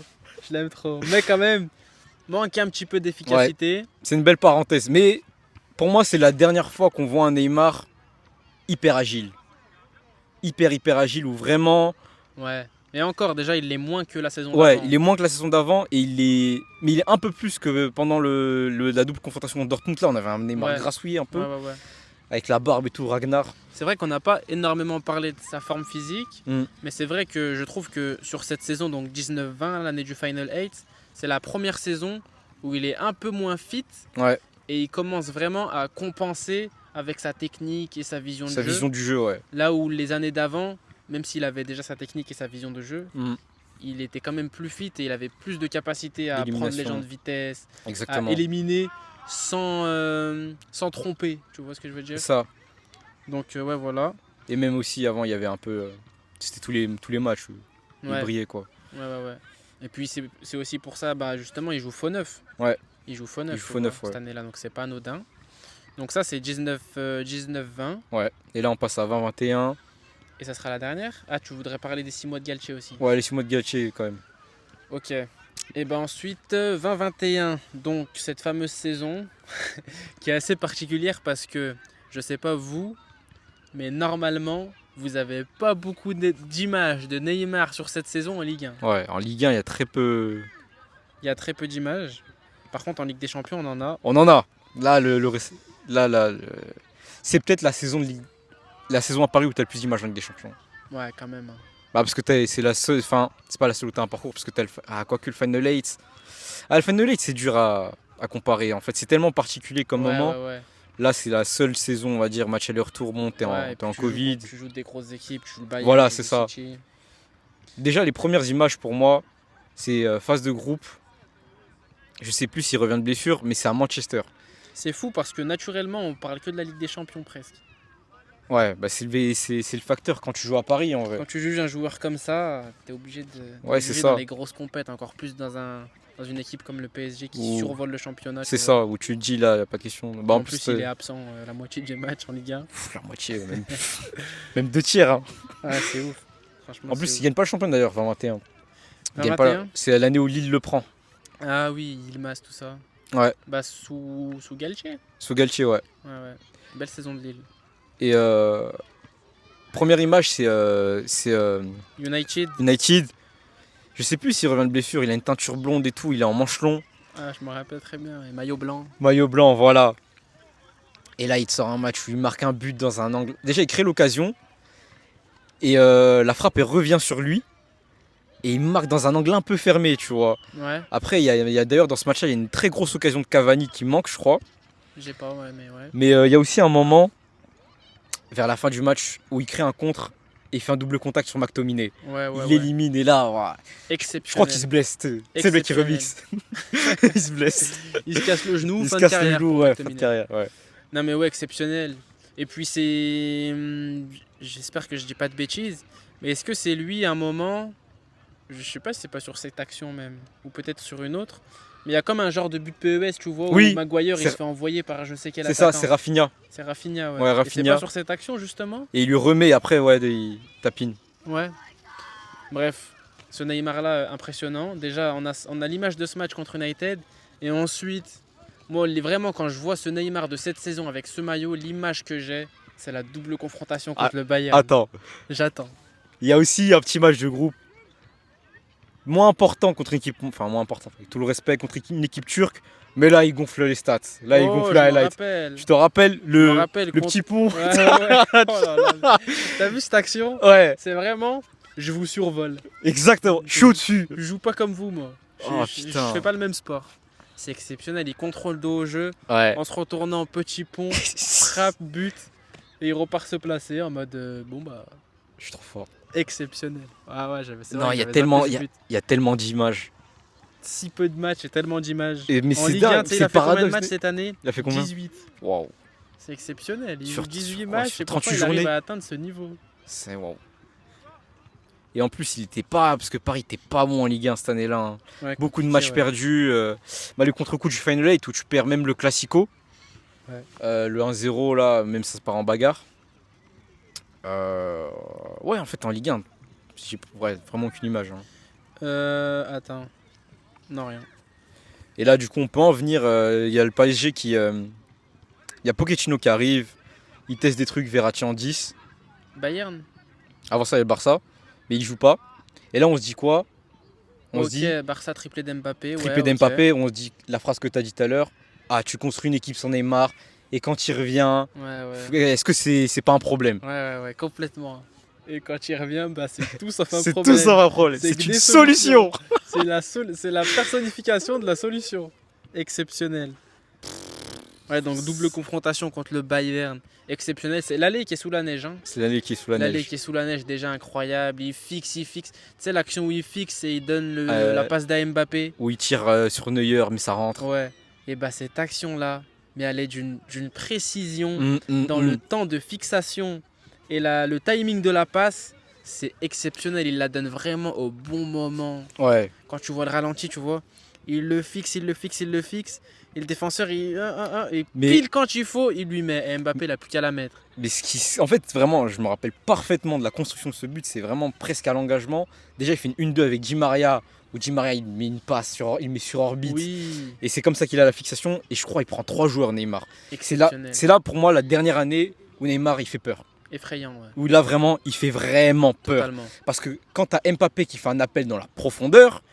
Mais quand même, manque un petit peu d'efficacité. Ouais. C'est une belle parenthèse. Mais pour moi, c'est la dernière fois qu'on voit un Neymar hyper agile. Hyper agile, où vraiment... Ouais. Et encore, déjà, il l'est moins que la saison d'avant. Ouais, il est moins que la saison d'avant. Mais il est un peu plus que pendant la double confrontation contre Dortmund. Là, on avait un Neymar grassouillé un peu. Ouais. Avec la barbe et tout, Ragnar. C'est vrai qu'on n'a pas énormément parlé de sa forme physique. Mais c'est vrai que je trouve que sur cette saison, donc 19-20, l'année du Final 8, c'est la première saison où il est un peu moins fit. Ouais. Et il commence vraiment à compenser avec sa technique et sa vision de jeu. Sa vision du jeu, ouais. Là où les années d'avant, même s'il avait déjà sa technique et sa vision de jeu, il était quand même plus fit et il avait plus de capacité à prendre les D'élimination. gens de vitesse, à Exactement. éliminer sans tromper. Tu vois ce que je veux C'est dire? ça. Donc, ouais, voilà. Et même aussi, avant, il y avait un peu. C'était tous les matchs où il Ouais, brillait, quoi. ouais. Et puis, c'est aussi pour ça, bah, justement, il joue faux neuf. Ouais. Il joue faux neuf, Il joue tu faux vois, neuf, ouais. cette année-là, donc c'est pas anodin. Donc, ça, c'est 19-20. Ouais. Et là, on passe à 20-21. Et ça sera la dernière? Ah, tu voudrais parler des 6 mois de Galtier aussi? Ouais, les 6 mois de Galtier, quand même. Ok. Et ben ensuite, 20-21, donc cette fameuse saison qui est assez particulière parce que, je sais pas vous, mais normalement, vous avez pas beaucoup d'images de Neymar sur cette saison en Ligue 1. Ouais, en Ligue 1, il y a très peu. Il y a très peu d'images. Par contre, en Ligue des Champions, on en a. On en a. Là, c'est peut-être la saison la saison à Paris où t'as le plus d'images en Ligue des Champions. Ouais, quand même. Bah, parce que c'est la seule. Enfin, c'est pas la seule où t'as un parcours, parce que t'as quoique le Final 8. Ah, le Final 8, c'est dur à comparer. En fait, c'est tellement particulier comme moment. Ouais. Là, c'est la seule saison, on va dire, match aller-retour. Bon, t'es Ouais, et en puis tu joues Covid. tu joues des grosses équipes, tu joues le Bayern, Voilà, tu c'est joues ça. City. Déjà, les premières images pour moi, c'est phase de groupe. Je sais plus s'il revient de blessure, mais c'est à Manchester. C'est fou parce que naturellement, on parle que de la Ligue des Champions presque. Ouais, bah c'est le facteur quand tu joues à Paris en vrai. Quand tu juges un joueur comme ça, t'es obligé de Ouais, juger c'est dans ça. les grosses compètes, encore plus dans une équipe comme le PSG qui Ou- survole le championnat. C'est tu vois. ça, où tu te dis là, y a pas de question. Bah, En plus, il est euh, absent la moitié des matchs en Ligue 1. la moitié, même, même deux tiers. Hein. Ah, c'est ouf. Franchement, En plus, c'est il ouf. gagne pas le champion d'ailleurs, 2021. Il gagne 21. pas. C'est l'année où Lille le prend. Ah oui, Yilmaz, tout ça. Ouais, Bah, sous Galtier. sous Galtier, ouais. Ouais. Belle saison de Lille. Et première image, c'est United. United. Je sais plus s'il revient de blessure, il a une teinture blonde et tout, il est en manche long. Ah, je me rappelle très bien. Et maillot blanc. Maillot blanc, voilà. Et là, il te sort un match où il marque un but dans un angle. Déjà, il crée l'occasion. Et la frappe, elle revient sur lui. Et il marque dans un angle un peu fermé, tu vois. Ouais, Après, il y a d'ailleurs dans ce match-là, il y a une très grosse occasion de Cavani qui manque, je crois. j'ai pas, ouais, mais ouais. Mais il y a aussi un moment, vers la fin du match, où il crée un contre et il fait un double contact sur McTominay. Ouais, Il l'élimine et là, ouah, je Exceptionnel. crois qu'il se blesse. C'est le mec qui remix. Il se blesse. Il se casse le genou, Il se fin de casse le carrière. genou, pour ouais, fin de McTominay. carrière. Ouais. Non mais ouais, exceptionnel. Et puis c'est... J'espère que je dis pas de bêtises, mais est-ce que c'est lui à un moment, je sais pas si c'est pas sur cette action même, ou peut-être sur une autre, mais il y a comme un genre de but PES, tu vois, Oui, où Maguire il c'est- se fait envoyer par je sais quel C'est ça, attaquant. c'est Rafinha. C'est Rafinha, ouais. Ouais, Et c'est Rafinha. pas sur cette action justement? Et il lui remet après, ouais, il tapine. Ouais. Bref, ce Neymar là, impressionnant. Déjà, on a l'image de ce match contre United, et ensuite, moi vraiment quand je vois ce Neymar de cette saison avec ce maillot, l'image que j'ai, c'est la double confrontation contre le Bayern. Attends, J'attends. il y a aussi un petit match de groupe moins important contre une équipe, enfin moins important, avec tout le respect, contre une équipe turque, mais là il gonfle les stats, là il Oh, gonfle je les me highlights. rappelle. Tu te rappelles Je me rappelle le contre- petit pont? Ouais. Oh là là. T'as vu cette action? Ouais, C'est vraiment, je vous survole. exactement, je suis au-dessus. Je joue pas comme vous, moi. Oh, Je putain. fais pas le même sport. C'est exceptionnel. Il contrôle dos au jeu, Ouais. en se retournant, petit pont, frappe, but, et il repart se placer en mode bon bah Je suis trop fort. exceptionnel. Ah ouais, c'est Non, vrai, il y a j'avais tellement, zappé ce but. il y a tellement d'images. Si peu de matchs et tellement d'images. Et mais En c'est Ligue 1, dingue, tu sais, il c'est a fait combien de paradoxe. matchs cette année? Il a fait combien? 18. Waouh. C'est exceptionnel. Il Sur- joue 18 sur- matchs sur et pourtant 38 il arrive journées. à atteindre ce niveau. C'est waouh. Et en plus, il était pas, parce que Paris était pas bon en Ligue 1 cette année-là. Hein. Ouais, Beaucoup de compliqué, matchs ouais. perdus. Le contre-coup du Final 8 où tu perds même le Classico. Ouais. Le 1-0 là, même ça se part en bagarre. Ouais, en fait, en Ligue 1, j'ai vraiment aucune image. Hein. Attends. Non, rien. Et là, du coup, on peut en venir. Il y a le PSG qui. Il y a Pochettino qui arrive. Il teste des trucs, Verratti en 10. Bayern. Avant ça, il y a le Barça. Mais il joue pas. Et là, on se dit quoi? On Ok, se dit Barça triplé d'Mbappé. triplé ouais, d'Mbappé. On se dit la phrase que tu as dit tout à l'heure. Ah, tu construis une équipe sans Neymar. Et quand il revient, Ouais. est-ce que c'est pas un problème? Ouais, complètement. Et quand il revient, bah, c'est tout sauf un C'est problème. tout ça un problème. C'est C'est que une des solution. C'est la personnification de la solution. Exceptionnel. Ouais, donc double confrontation contre le Bayern. Exceptionnel. C'est l'aller qui est sous la neige. Hein. C'est l'année qui est sous la L'aller neige. qui est sous la neige, déjà incroyable. Il fixe. Tu sais, l'action où il fixe et il donne Euh, la passe d'à Mbappé. Où il tire sur Neuer, mais ça rentre. Ouais. Et bah, cette action-là, mais elle est d'une précision dans Mm. le temps de fixation et le timing de la passe. C'est exceptionnel. Il la donne vraiment au bon moment. Ouais. Quand tu vois le ralenti, tu vois, il le fixe. Et le défenseur, et Mais- pile quand il faut, il lui met. Et Mbappé, il n'a plus qu'à la mettre. Mais en fait, vraiment, je me rappelle parfaitement de la construction de ce but. C'est vraiment presque à l'engagement. Déjà, il fait une 1-2 avec Di Maria. Où Di Maria, il met une passe, il met sur orbite. Oui, Et c'est comme ça qu'il a la fixation. Et je crois qu'il prend 3 joueurs, Neymar. exceptionnel. C'est là, pour moi, la dernière année où Neymar, il fait peur. Effrayant, ouais. Où là, vraiment, il fait vraiment peur. Totalement. Parce que quand tu as Mbappé qui fait un appel dans la profondeur,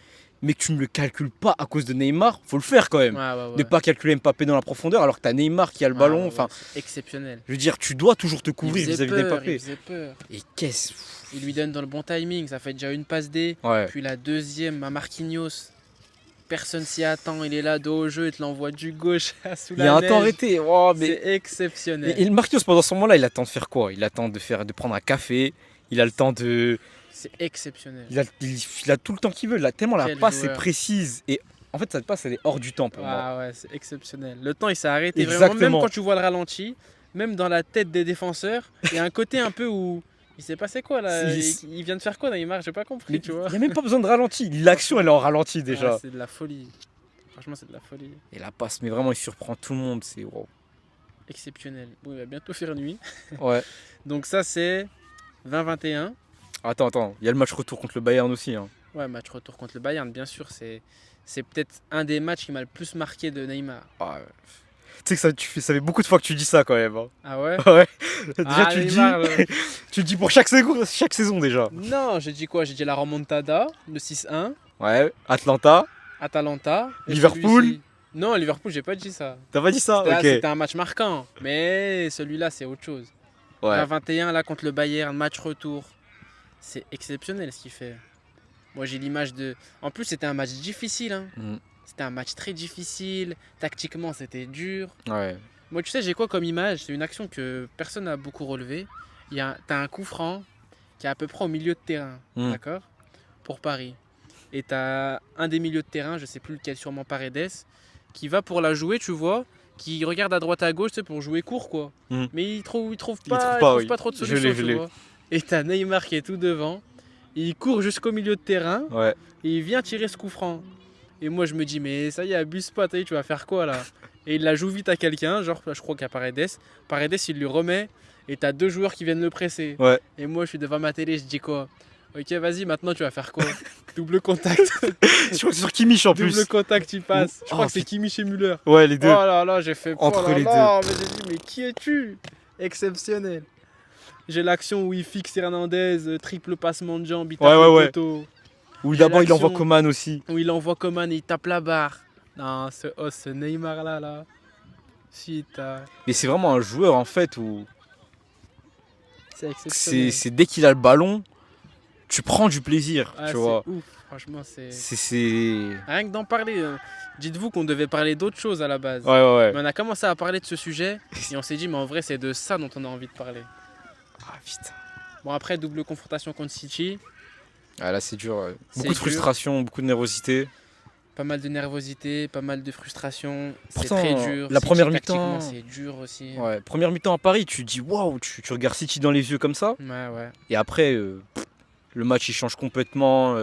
mais que tu ne le calcules pas à cause de Neymar, faut le faire quand même. Ouais. Ne pas calculer Mbappé dans la profondeur alors que tu as Neymar qui a le Ouais, ballon. ouais, Enfin, c'est exceptionnel. je veux dire, tu dois toujours te Il couvrir faisait vis-à-vis peur, d'Mbappé. il faisait peur. Et qu'est-ce. Il lui donne dans le bon timing. Ça fait déjà une passe D. Ouais. Puis la deuxième à Marquinhos. Personne s'y attend. Il est là, dos au jeu. Il te l'envoie du gauche sous Il la y a un neige. temps arrêté. Oh, C'est exceptionnel. Et le Marquinhos, pendant ce moment-là, il attend de faire quoi? Il attend de prendre un café. Il a le temps de. C'est exceptionnel. Il a tout le temps qu'il veut. Tellement la Quel passe est joueur. précise. Et en fait, cette passe, elle est hors du temps pour moi. Ah ouais, c'est exceptionnel. Le temps, il s'est arrêté vraiment. Exactement. Même quand tu vois le ralenti, même dans la tête des défenseurs, il y a un côté un peu où il s'est passé quoi là. Il vient de faire quoi, Neymar? J'ai pas compris, Mais tu vois. il n'y a même pas besoin de ralenti. L'action, elle est en ralenti déjà. Ah, c'est de la folie. Franchement, c'est de la folie. Et la passe, mais vraiment, il surprend tout le monde. C'est wow. Exceptionnel. Bon, il va bientôt faire nuit. Ouais. Donc ça, c'est 20-21. Attends. Il y a le match retour contre le Bayern aussi. Hein. Ouais, match retour contre le Bayern, bien sûr. C'est peut-être un des matchs qui m'a le plus marqué de Neymar. Ah, ouais. Tu sais que ça fait beaucoup de fois que tu dis ça quand même. Hein. Ah ouais? Ouais. Déjà, Ah, tu le dis. Neymar, Tu le dis pour chaque saison déjà. Non, j'ai dit quoi? J'ai dit la remontada, le 6-1. Ouais. Atlanta. Atalanta. Et Liverpool. celui-ci- Non, Liverpool, j'ai pas dit ça. T'as pas dit ça? Ok. C'était un match marquant. Mais celui-là, c'est autre chose. Ouais. 21 là contre le Bayern, match retour. C'est exceptionnel ce qu'il fait. Moi, j'ai l'image de. En plus, c'était un match difficile. Hein. Mm. C'était un match très difficile. Tactiquement, c'était dur. Ouais. Moi, tu sais, j'ai quoi comme image? C'est une action que personne n'a beaucoup relevée. T'as un coup franc qui est à peu près au milieu de terrain. Mm. D'accord? Pour Paris. Et t'as un des milieux de terrain, je sais plus lequel, sûrement Paredes, qui va pour la jouer, tu vois, qui regarde à droite à gauche, tu sais, pour jouer court, quoi. Mm. Mais il trouve oui. pas trop de Je solutions, l'ai, je tu l'ai. vois. Et t'as Neymar qui est tout devant, il court jusqu'au milieu de terrain, Ouais. et il vient tirer ce coup franc. Et moi, je me dis, mais ça y est, abuse pas, tu vas faire quoi, là? Et il la joue vite à quelqu'un, genre, je crois qu'il y a Paredes. Paredes, il lui remet, et t'as deux joueurs qui viennent le presser. Ouais. Et moi, je suis devant ma télé, je dis quoi? Ok, vas-y, maintenant, tu vas faire quoi? Double contact. Je crois que c'est sur Kimmich en Double plus. contact, il passe. Je crois Oh, que c'est Kimmich et Müller. Ouais, les deux. Oh là là, j'ai fait Entre oh là les là, mais j'ai dit, mais qui es-tu? Exceptionnel. J'ai l'action où il fixe Hernandez, triple passement de jambe, il tape Ouais, le ouais. poteau. Ou J'ai d'abord, il envoie l'action. Coman aussi. Où il envoie Coman et il tape la barre. Non, ce Neymar là. Putain, Mais c'est vraiment un joueur en fait où c'est exceptionnel. c'est dès qu'il a le ballon, tu prends du plaisir, Ah, tu c'est vois. ouf, franchement, c'est. C'est. Rien que d'en parler. Dites-vous qu'on devait parler d'autre chose à la base. Ouais. Mais on a commencé à parler de ce sujet et on s'est dit, mais en vrai, c'est de ça dont on a envie de parler. Ah putain. Bon, après, double confrontation contre City, Ah là, c'est dur. C'est Beaucoup de dur. frustration, beaucoup de nervosité. pas mal de nervosité, pas mal de frustration. C'est Pourtant, très dur. la City, première tactiquement, mi-temps- c'est dur aussi. Ouais. Première mi-temps à Paris, tu dis waouh, tu regardes City dans les yeux comme ça. Ouais. Et après, le match il change complètement.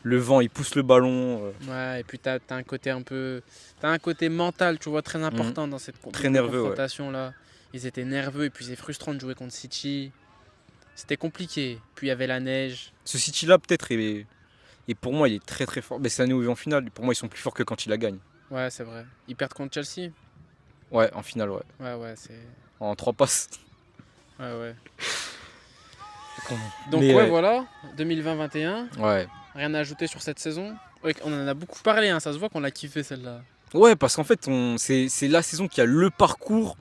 Le vent il pousse le ballon. Ouais, et puis t'as un côté un peu. T'as un côté mental, tu vois, très important dans cette Très nerveux, ouais. confrontation-là. Ils étaient nerveux et puis c'est frustrant de jouer contre City. C'était compliqué. Puis il y avait la neige. Ce City là, peut-être, et pour moi, il est très très fort. Mais cette année où ils vont en finale, pour moi, ils sont plus forts que quand ils la gagnent. Ouais, c'est vrai. Ils perdent contre Chelsea. Ouais, en finale, ouais. Ouais, c'est. En 3 passes. Ouais. Donc, Mais, ouais, voilà. 2020-21. Ouais. Rien à ajouter sur cette saison. Ouais, on en a beaucoup parlé, hein. Ça se voit qu'on l'a kiffé celle-là. Ouais, parce qu'en fait, c'est la saison qui a le parcours,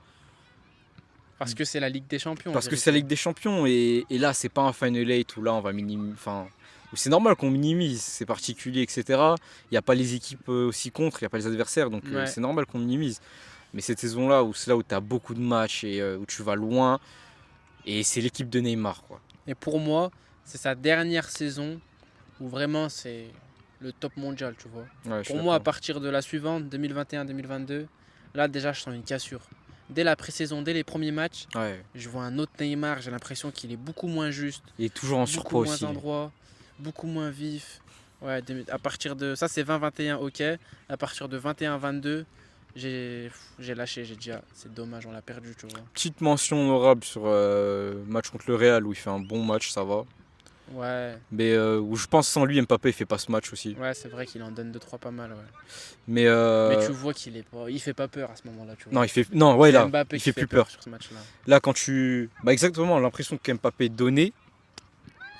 Parce que c'est la Ligue des Champions. parce en que c'est la vérité. Ligue des Champions. Et là, c'est pas un Final 8 où là, on va minimiser. Enfin, où c'est normal qu'on minimise, c'est particulier, etc. Il n'y a pas les équipes aussi contre, il n'y a pas les adversaires, donc Ouais. c'est normal qu'on minimise. Mais cette saison-là, c'est là où tu as beaucoup de matchs et où tu vas loin. Et c'est l'équipe de Neymar, quoi. Et pour moi, c'est sa dernière saison où vraiment c'est le top mondial, tu vois. Ouais, je suis Pour moi, à d'accord. partir de la suivante, 2021-2022, là déjà je sens une cassure. Dès la pré-saison, dès les premiers matchs, Ouais. je vois un autre Neymar, j'ai l'impression qu'il est beaucoup moins juste, Il est toujours en beaucoup surpoids moins aussi. endroit, beaucoup moins vif. Ouais, à partir de ça c'est 20-21, ok. À partir de 21-22, j'ai lâché, j'ai dit ah, c'est dommage, on l'a perdu, tu vois. Petite mention honorable sur match contre le Real où il fait un bon match, ça va. Ouais, Mais où je pense sans lui, Mbappé il fait pas ce match aussi. ouais, c'est vrai qu'il en donne 2-3 pas mal, ouais. Mais, Mais tu vois qu'il est pas, il fait pas peur à ce moment-là, tu vois. non, non, ouais, C'est là, Mbappé il qui fait fait plus peur peur. sur ce match-là. Là, quand tu. Bah, exactement, l'impression que Mbappé donnait,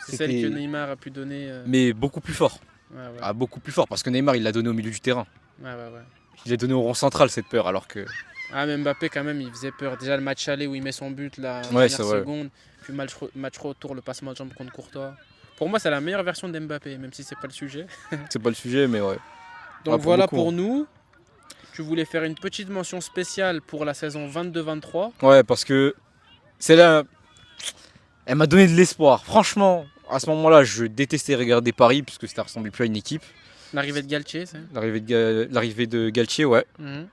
C'est celle que c'était. Neymar a pu donner. Mais beaucoup plus fort. Ouais, ouais. Ah, beaucoup plus fort, parce que Neymar il l'a donné au milieu du terrain. Ouais, ouais, ouais. Il l'a donné au rond central cette peur, alors que. Ah, mais Mbappé, quand même, il faisait peur. Déjà, le match aller où il met son but, la Ouais, dernière c'est vrai. seconde. Puis match retour, le passement de jambe contre Courtois. Pour moi, c'est la meilleure version d'Mbappé, même si c'est pas le sujet. C'est pas le sujet, mais ouais. Donc Ah, pour voilà beaucoup, pour hein. nous. Tu voulais faire une petite mention spéciale pour la saison 22-23. Ouais, parce que c'est là. Elle m'a donné de l'espoir. Franchement, à ce moment-là, je détestais regarder Paris, puisque ça ressemblait plus à une équipe. L'arrivée de Galtier, c'est. L'arrivée de Galtier, ouais. Mhm.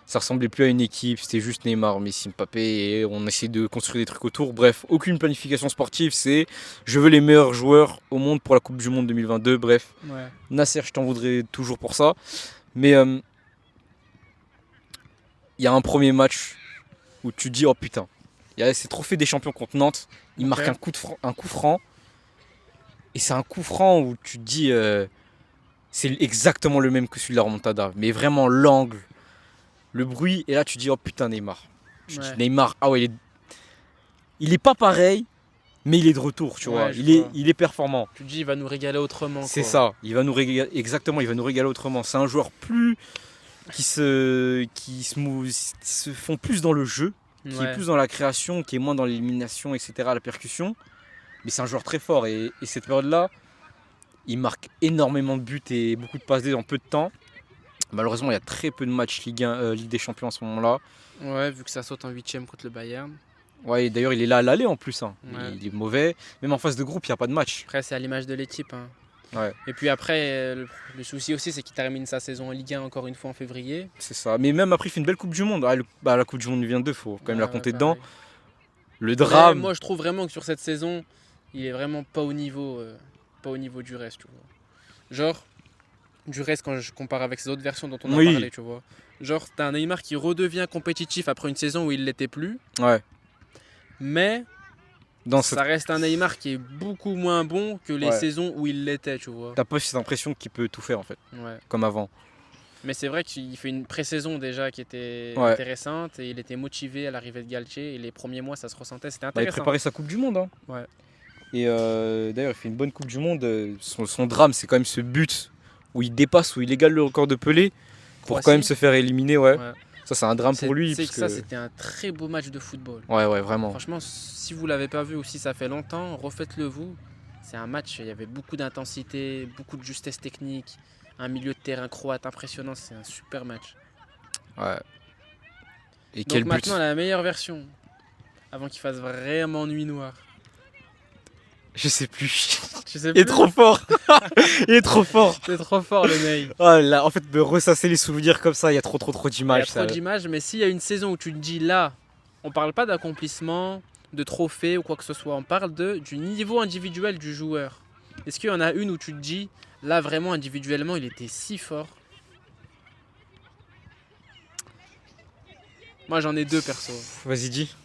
Ça ressemblait plus à une équipe, c'était juste Neymar, Messi, Mbappé, et on essayait de construire des trucs autour. Bref, aucune planification sportive, c'est je veux les meilleurs joueurs au monde pour la Coupe du Monde 2022. Bref, Ouais. Nasser, je t'en voudrais toujours pour ça. Mais il y a un premier match où tu dis oh putain, il y a ces trophées des champions contre Nantes, il Ok. marque un coup franc, et c'est un coup franc où tu te dis c'est exactement le même que celui de la remontada, mais vraiment l'angle, le bruit, et là tu dis oh putain Neymar. Tu dis Ouais. Neymar, ah ouais, il est pas pareil, mais il est de retour, tu Ouais, vois. je vois. Il est performant. Tu te dis, il va nous régaler autrement. C'est quoi. ça. Il va nous régaler, exactement, il va nous régaler autrement. C'est un joueur plus qui se font plus dans le jeu, qui est Ouais. plus dans la création, qui est moins dans l'élimination, etc., la percussion. Mais c'est un joueur très fort et cette période-là, il marque énormément de buts et beaucoup de passes D en peu de temps. Malheureusement, il y a très peu de matchs Ligue des Champions à ce moment-là. Ouais, vu que ça saute en 8ème contre le Bayern. Ouais, et d'ailleurs, il est là à l'aller en plus, hein. Ouais. Il est mauvais. Même en phase de groupe, il n'y a pas de match. Après, c'est à l'image de l'équipe. Hein. Ouais. Et puis après, le souci aussi, c'est qu'il termine sa saison en Ligue 1 encore une fois en février. C'est ça. Mais même après, il fait une belle Coupe du Monde. Ah, la Coupe du Monde vient 2, faut quand même la Ouais, compter pareil. dedans. Le Mais drame. moi, je trouve vraiment que sur cette saison, il est vraiment pas au niveau du reste, tu vois. Genre, du reste quand je compare avec ces autres versions dont on a Oui. parlé, tu vois. Genre, t'as un Neymar qui redevient compétitif après une saison où il l'était plus, Ouais. mais Dans ça reste un Neymar qui est beaucoup moins bon que les Ouais. saisons où il l'était, tu vois. T'as pas cette impression qu'il peut tout faire en fait, Ouais. comme avant. Mais c'est vrai qu'il fait une pré-saison déjà qui était Ouais. intéressante et il était motivé à l'arrivée de Galtier et les premiers mois ça se ressentait, c'était Bah, il intéressant. préparait sa Coupe du Monde. Hein. Ouais. Et d'ailleurs, il fait une bonne Coupe du Monde. Son drame, c'est quand même ce but où il dépasse, où il égale le record de Pelé pour Croatie. quand même se faire éliminer. Ouais. Ouais. Ça, c'est un drame pour lui. C'est parce que ça que- c'était un très beau match de football. Ouais, ouais, vraiment. Franchement, si vous l'avez pas vu ou si ça fait longtemps, refaites-le vous. C'est un match, il y avait beaucoup d'intensité, beaucoup de justesse technique, un milieu de terrain croate impressionnant, c'est un super match. Ouais. Et Donc quel but. maintenant la meilleure version, avant qu'il fasse vraiment nuit noire. Je sais plus. Je sais Il est plus. trop fort. Il est trop fort. C'est trop fort le Ney. Ah là, en fait, me ressasser les souvenirs comme ça, il y a trop Il y a d'images. trop d'images, mais s'il y a une saison où tu te dis là, on parle pas d'accomplissement, de trophée ou quoi que ce soit, on parle du niveau individuel du joueur. Est-ce qu'il y en a une où tu te dis là vraiment individuellement il était si fort? Moi j'en ai deux perso. Vas-y, dis.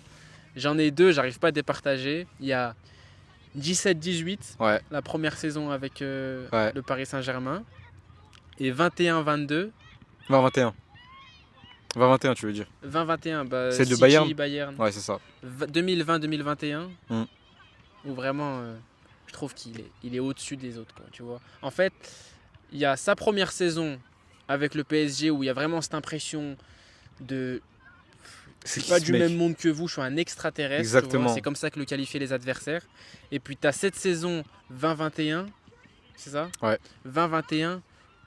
J'en ai deux, j'arrive pas à départager. Il y a 17-18, Ouais. la première saison avec Ouais. le Paris Saint-Germain, et 21-22. 20-21. 20-21, tu veux dire. 20-21, bah, C'est de City, Bayern Ouais, c'est ça. 2020-2021, Mm. où vraiment, je trouve il est au-dessus des autres, quoi, tu vois. En fait, il y a sa première saison avec le PSG où il y a vraiment cette impression de C'est pas qui, du ce mec même monde que vous, je suis un extraterrestre. tu vois. Exactement. C'est comme ça que le qualifiaient les adversaires. Et puis tu as cette saison 20-21, c'est ça? Ouais. 20-21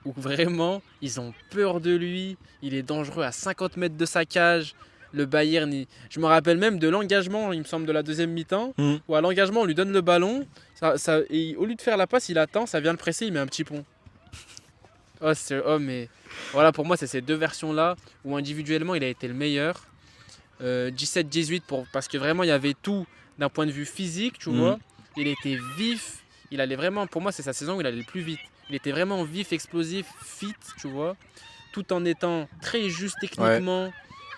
où vraiment ils ont peur de lui, il est dangereux à 50 mètres de sa cage. Le Bayern, je me rappelle même de l'engagement, il me semble, de la deuxième mi-temps, Mhm. où à l'engagement on lui donne le ballon, et au lieu de faire la passe, il attend, ça vient le presser, il met un petit pont. Mais voilà, pour moi, c'est ces deux versions-là où individuellement il a été le meilleur. 17-18 parce que vraiment il y avait tout d'un point de vue physique, tu vois. Il était vif, il allait vraiment, pour moi, c'est sa saison où il allait le plus vite. Il était vraiment vif, explosif, fit, tu vois, tout en étant très juste techniquement,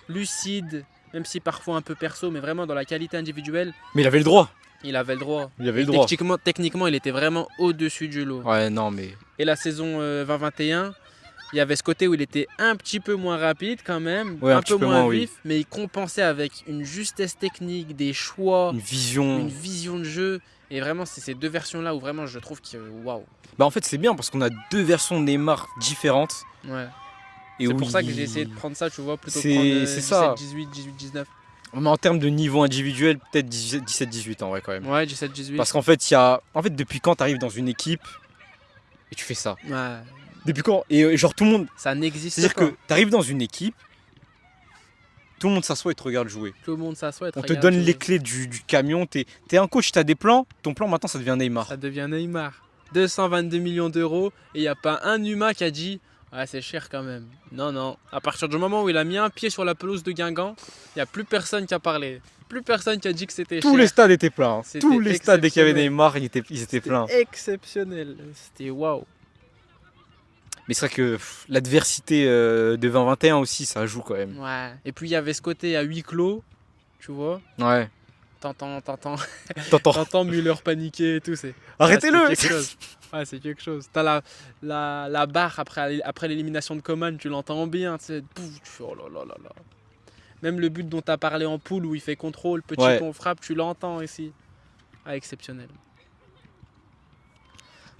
lucide, même si parfois un peu perso, mais vraiment dans la qualité individuelle, Mais il avait le droit. il avait le droit. Il avait Et le droit. techniquement, il était vraiment au-dessus du lot. Ouais, non, mais. Et la saison 2021, il y avait ce côté où il était un petit peu moins rapide quand même, Ouais, un peu moins oui. vif, mais il compensait avec une justesse technique, des choix, Une vision. une vision de jeu. Et vraiment, c'est ces deux versions-là où vraiment je trouve que waouh. Bah, en fait, c'est bien parce qu'on a deux versions de Neymar différentes. Ouais. Et C'est où pour ça que il- j'ai essayé de prendre ça, tu vois, plutôt que C'est- prendre c'est ça. 17-18, 18-19. Mais en termes de niveau individuel, peut-être 17-18 en vrai, quand même. Ouais, 17-18. Parce qu'en fait, il y a. En fait, depuis quand t'arrives dans une équipe et tu fais ça Ouais, Depuis quand Et genre, tout le monde. ça n'existe C'est-à-dire pas. que t'arrives dans une équipe, tout le monde s'assoit et te regarde jouer. Tout le monde s'assoit et te On te regarde donne jouer. les clés du camion. T'es un coach, t'as des plans. Ton plan maintenant, ça devient Neymar. Ça devient Neymar. 222 millions d'euros et il n'y a pas un humain qui a dit ah, c'est cher quand même. Non, non. À partir du moment où il a mis un pied sur la pelouse de Guingamp, il n'y a plus personne qui a parlé. Plus personne qui a dit que c'était cher. Tous les stades étaient pleins. C'était Tous les stades, dès qu'il y avait exceptionnel. Neymar, ils étaient pleins. Exceptionnel. C'était waouh. Mais c'est vrai que l'adversité de 2021 aussi, ça joue quand même. Ouais. Et puis il y avait ce côté à huis clos, tu vois. Ouais. T'entends T'entends. Müller paniquer et tout. Arrêtez-le. Ouais, c'est quelque chose. Ouais, c'est quelque chose. T'as la barre après l'élimination de Coman, tu l'entends bien. Tu sais, pouf, tu fais, oh là là là là. Même le but dont tu as parlé en poule où il fait contrôle, petit Ouais. pont frappe, tu l'entends ici. Ah, exceptionnel.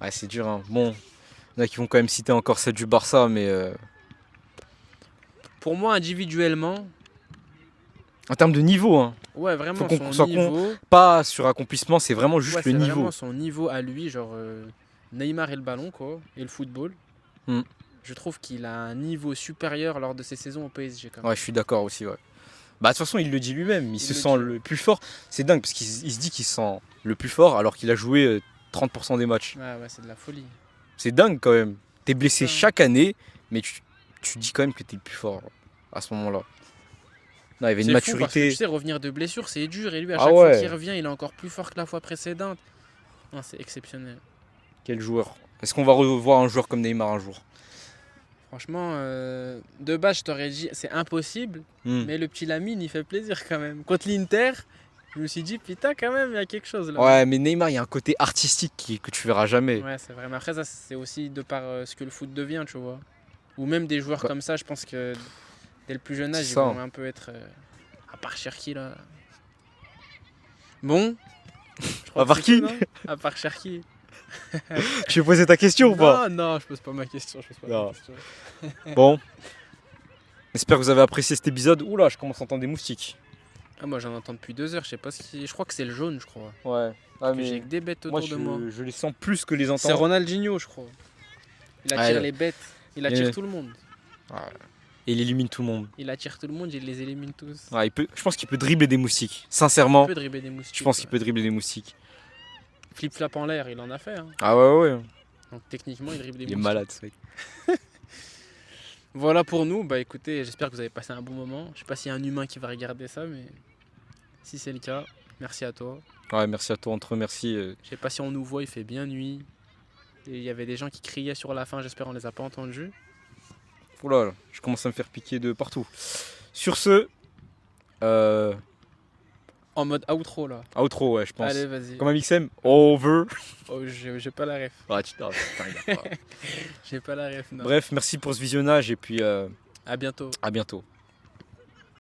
Ouais, c'est dur. Hein. Bon, il y en a qui vont quand même citer encore celle du Barça, mais Pour moi, individuellement, en termes de niveau, hein, ouais, vraiment Faut qu'on son soit niveau. pas sur accomplissement, c'est vraiment juste Ouais, le c'est niveau. vraiment son niveau à lui, genre Neymar et le ballon, quoi, et le football. Hmm. Je trouve qu'il a un niveau supérieur lors de ses saisons au PSG, quand même. Ouais, je suis d'accord aussi. Ouais. Bah, de toute façon, il le dit lui-même, il se le sent dit. le plus fort. C'est dingue parce qu'il se dit qu'il se sent le plus fort alors qu'il a joué 30% des matchs. Ouais, c'est de la folie. C'est dingue quand même. T'es blessé Ça. chaque année, mais tu dis quand même que t'es le plus fort à ce moment-là. Non, il y avait une C'est fou parce que maturité. tu sais, revenir de blessure, c'est dur. Et lui, à Ah chaque fois ouais. qu'il revient, il est encore plus fort que la fois précédente. Non, c'est exceptionnel. Quel joueur. Est-ce qu'on va revoir un joueur comme Neymar un jour? Franchement, de base, je t'aurais dit, c'est impossible. Hmm. Mais le petit Lamine, il fait plaisir quand même. Contre l'Inter, je me suis dit, putain, quand même, il y a quelque chose là. Ouais, mais Neymar, il y a un côté artistique que tu verras jamais. Ouais, c'est vrai. Mais après, ça, c'est aussi de par ce que le foot devient, tu vois. Ou même des joueurs Bah, comme ça, je pense que dès le plus jeune âge, c'est ils ça. vont un peu être. À part Cherki, là. Bon. Je crois À que part c'est qui tout, non À part Cherki. Tu veux poser ta question ou pas? Non, je pose pas ma question. Je pose pas Non. ma question. Bon. J'espère que vous avez apprécié cet épisode. Oula, je commence à entendre des moustiques. Ah, moi, j'en entends depuis 2 heures. Je sais pas si. Je crois que c'est le jaune, je crois. Ouais. Ah, Que j'ai que des bêtes moi, autour de moi. je les sens plus que les C'est entendre. Ronaldinho, je crois. Il attire Ouais. les bêtes. Il attire Et- tout le monde. Et il élimine tout le monde. Il attire tout le monde, il les élimine tous. Ouais, je pense qu'il peut dribbler des moustiques. Sincèrement, Il peut dribbler des moustiques. je pense ouais. qu'il peut dribbler des moustiques. Flip-flap en l'air, il en a fait. Hein. Ah ouais, ouais. Donc techniquement, il dribble des Il est moustiques. malade, ce mec. Voilà pour nous. Bah écoutez, j'espère que vous avez passé un bon moment. Je sais pas s'il y a un humain qui va regarder ça, mais si c'est le cas, merci à toi. Ouais, merci à toi, on te remercie. Je sais pas si on nous voit, il fait bien nuit. Et il y avait des gens qui criaient sur la fin, j'espère on les a pas entendus. Oula, je commence à me faire piquer de partout. Sur ce, En mode outro là. outro, ouais, je pense. Allez, vas-y. Comme un mixem, over. Oh, j'ai pas la ref. Ah, putain, regarde pas. J'ai pas la ref, non. Bref, merci pour ce visionnage et puis À bientôt. à bientôt.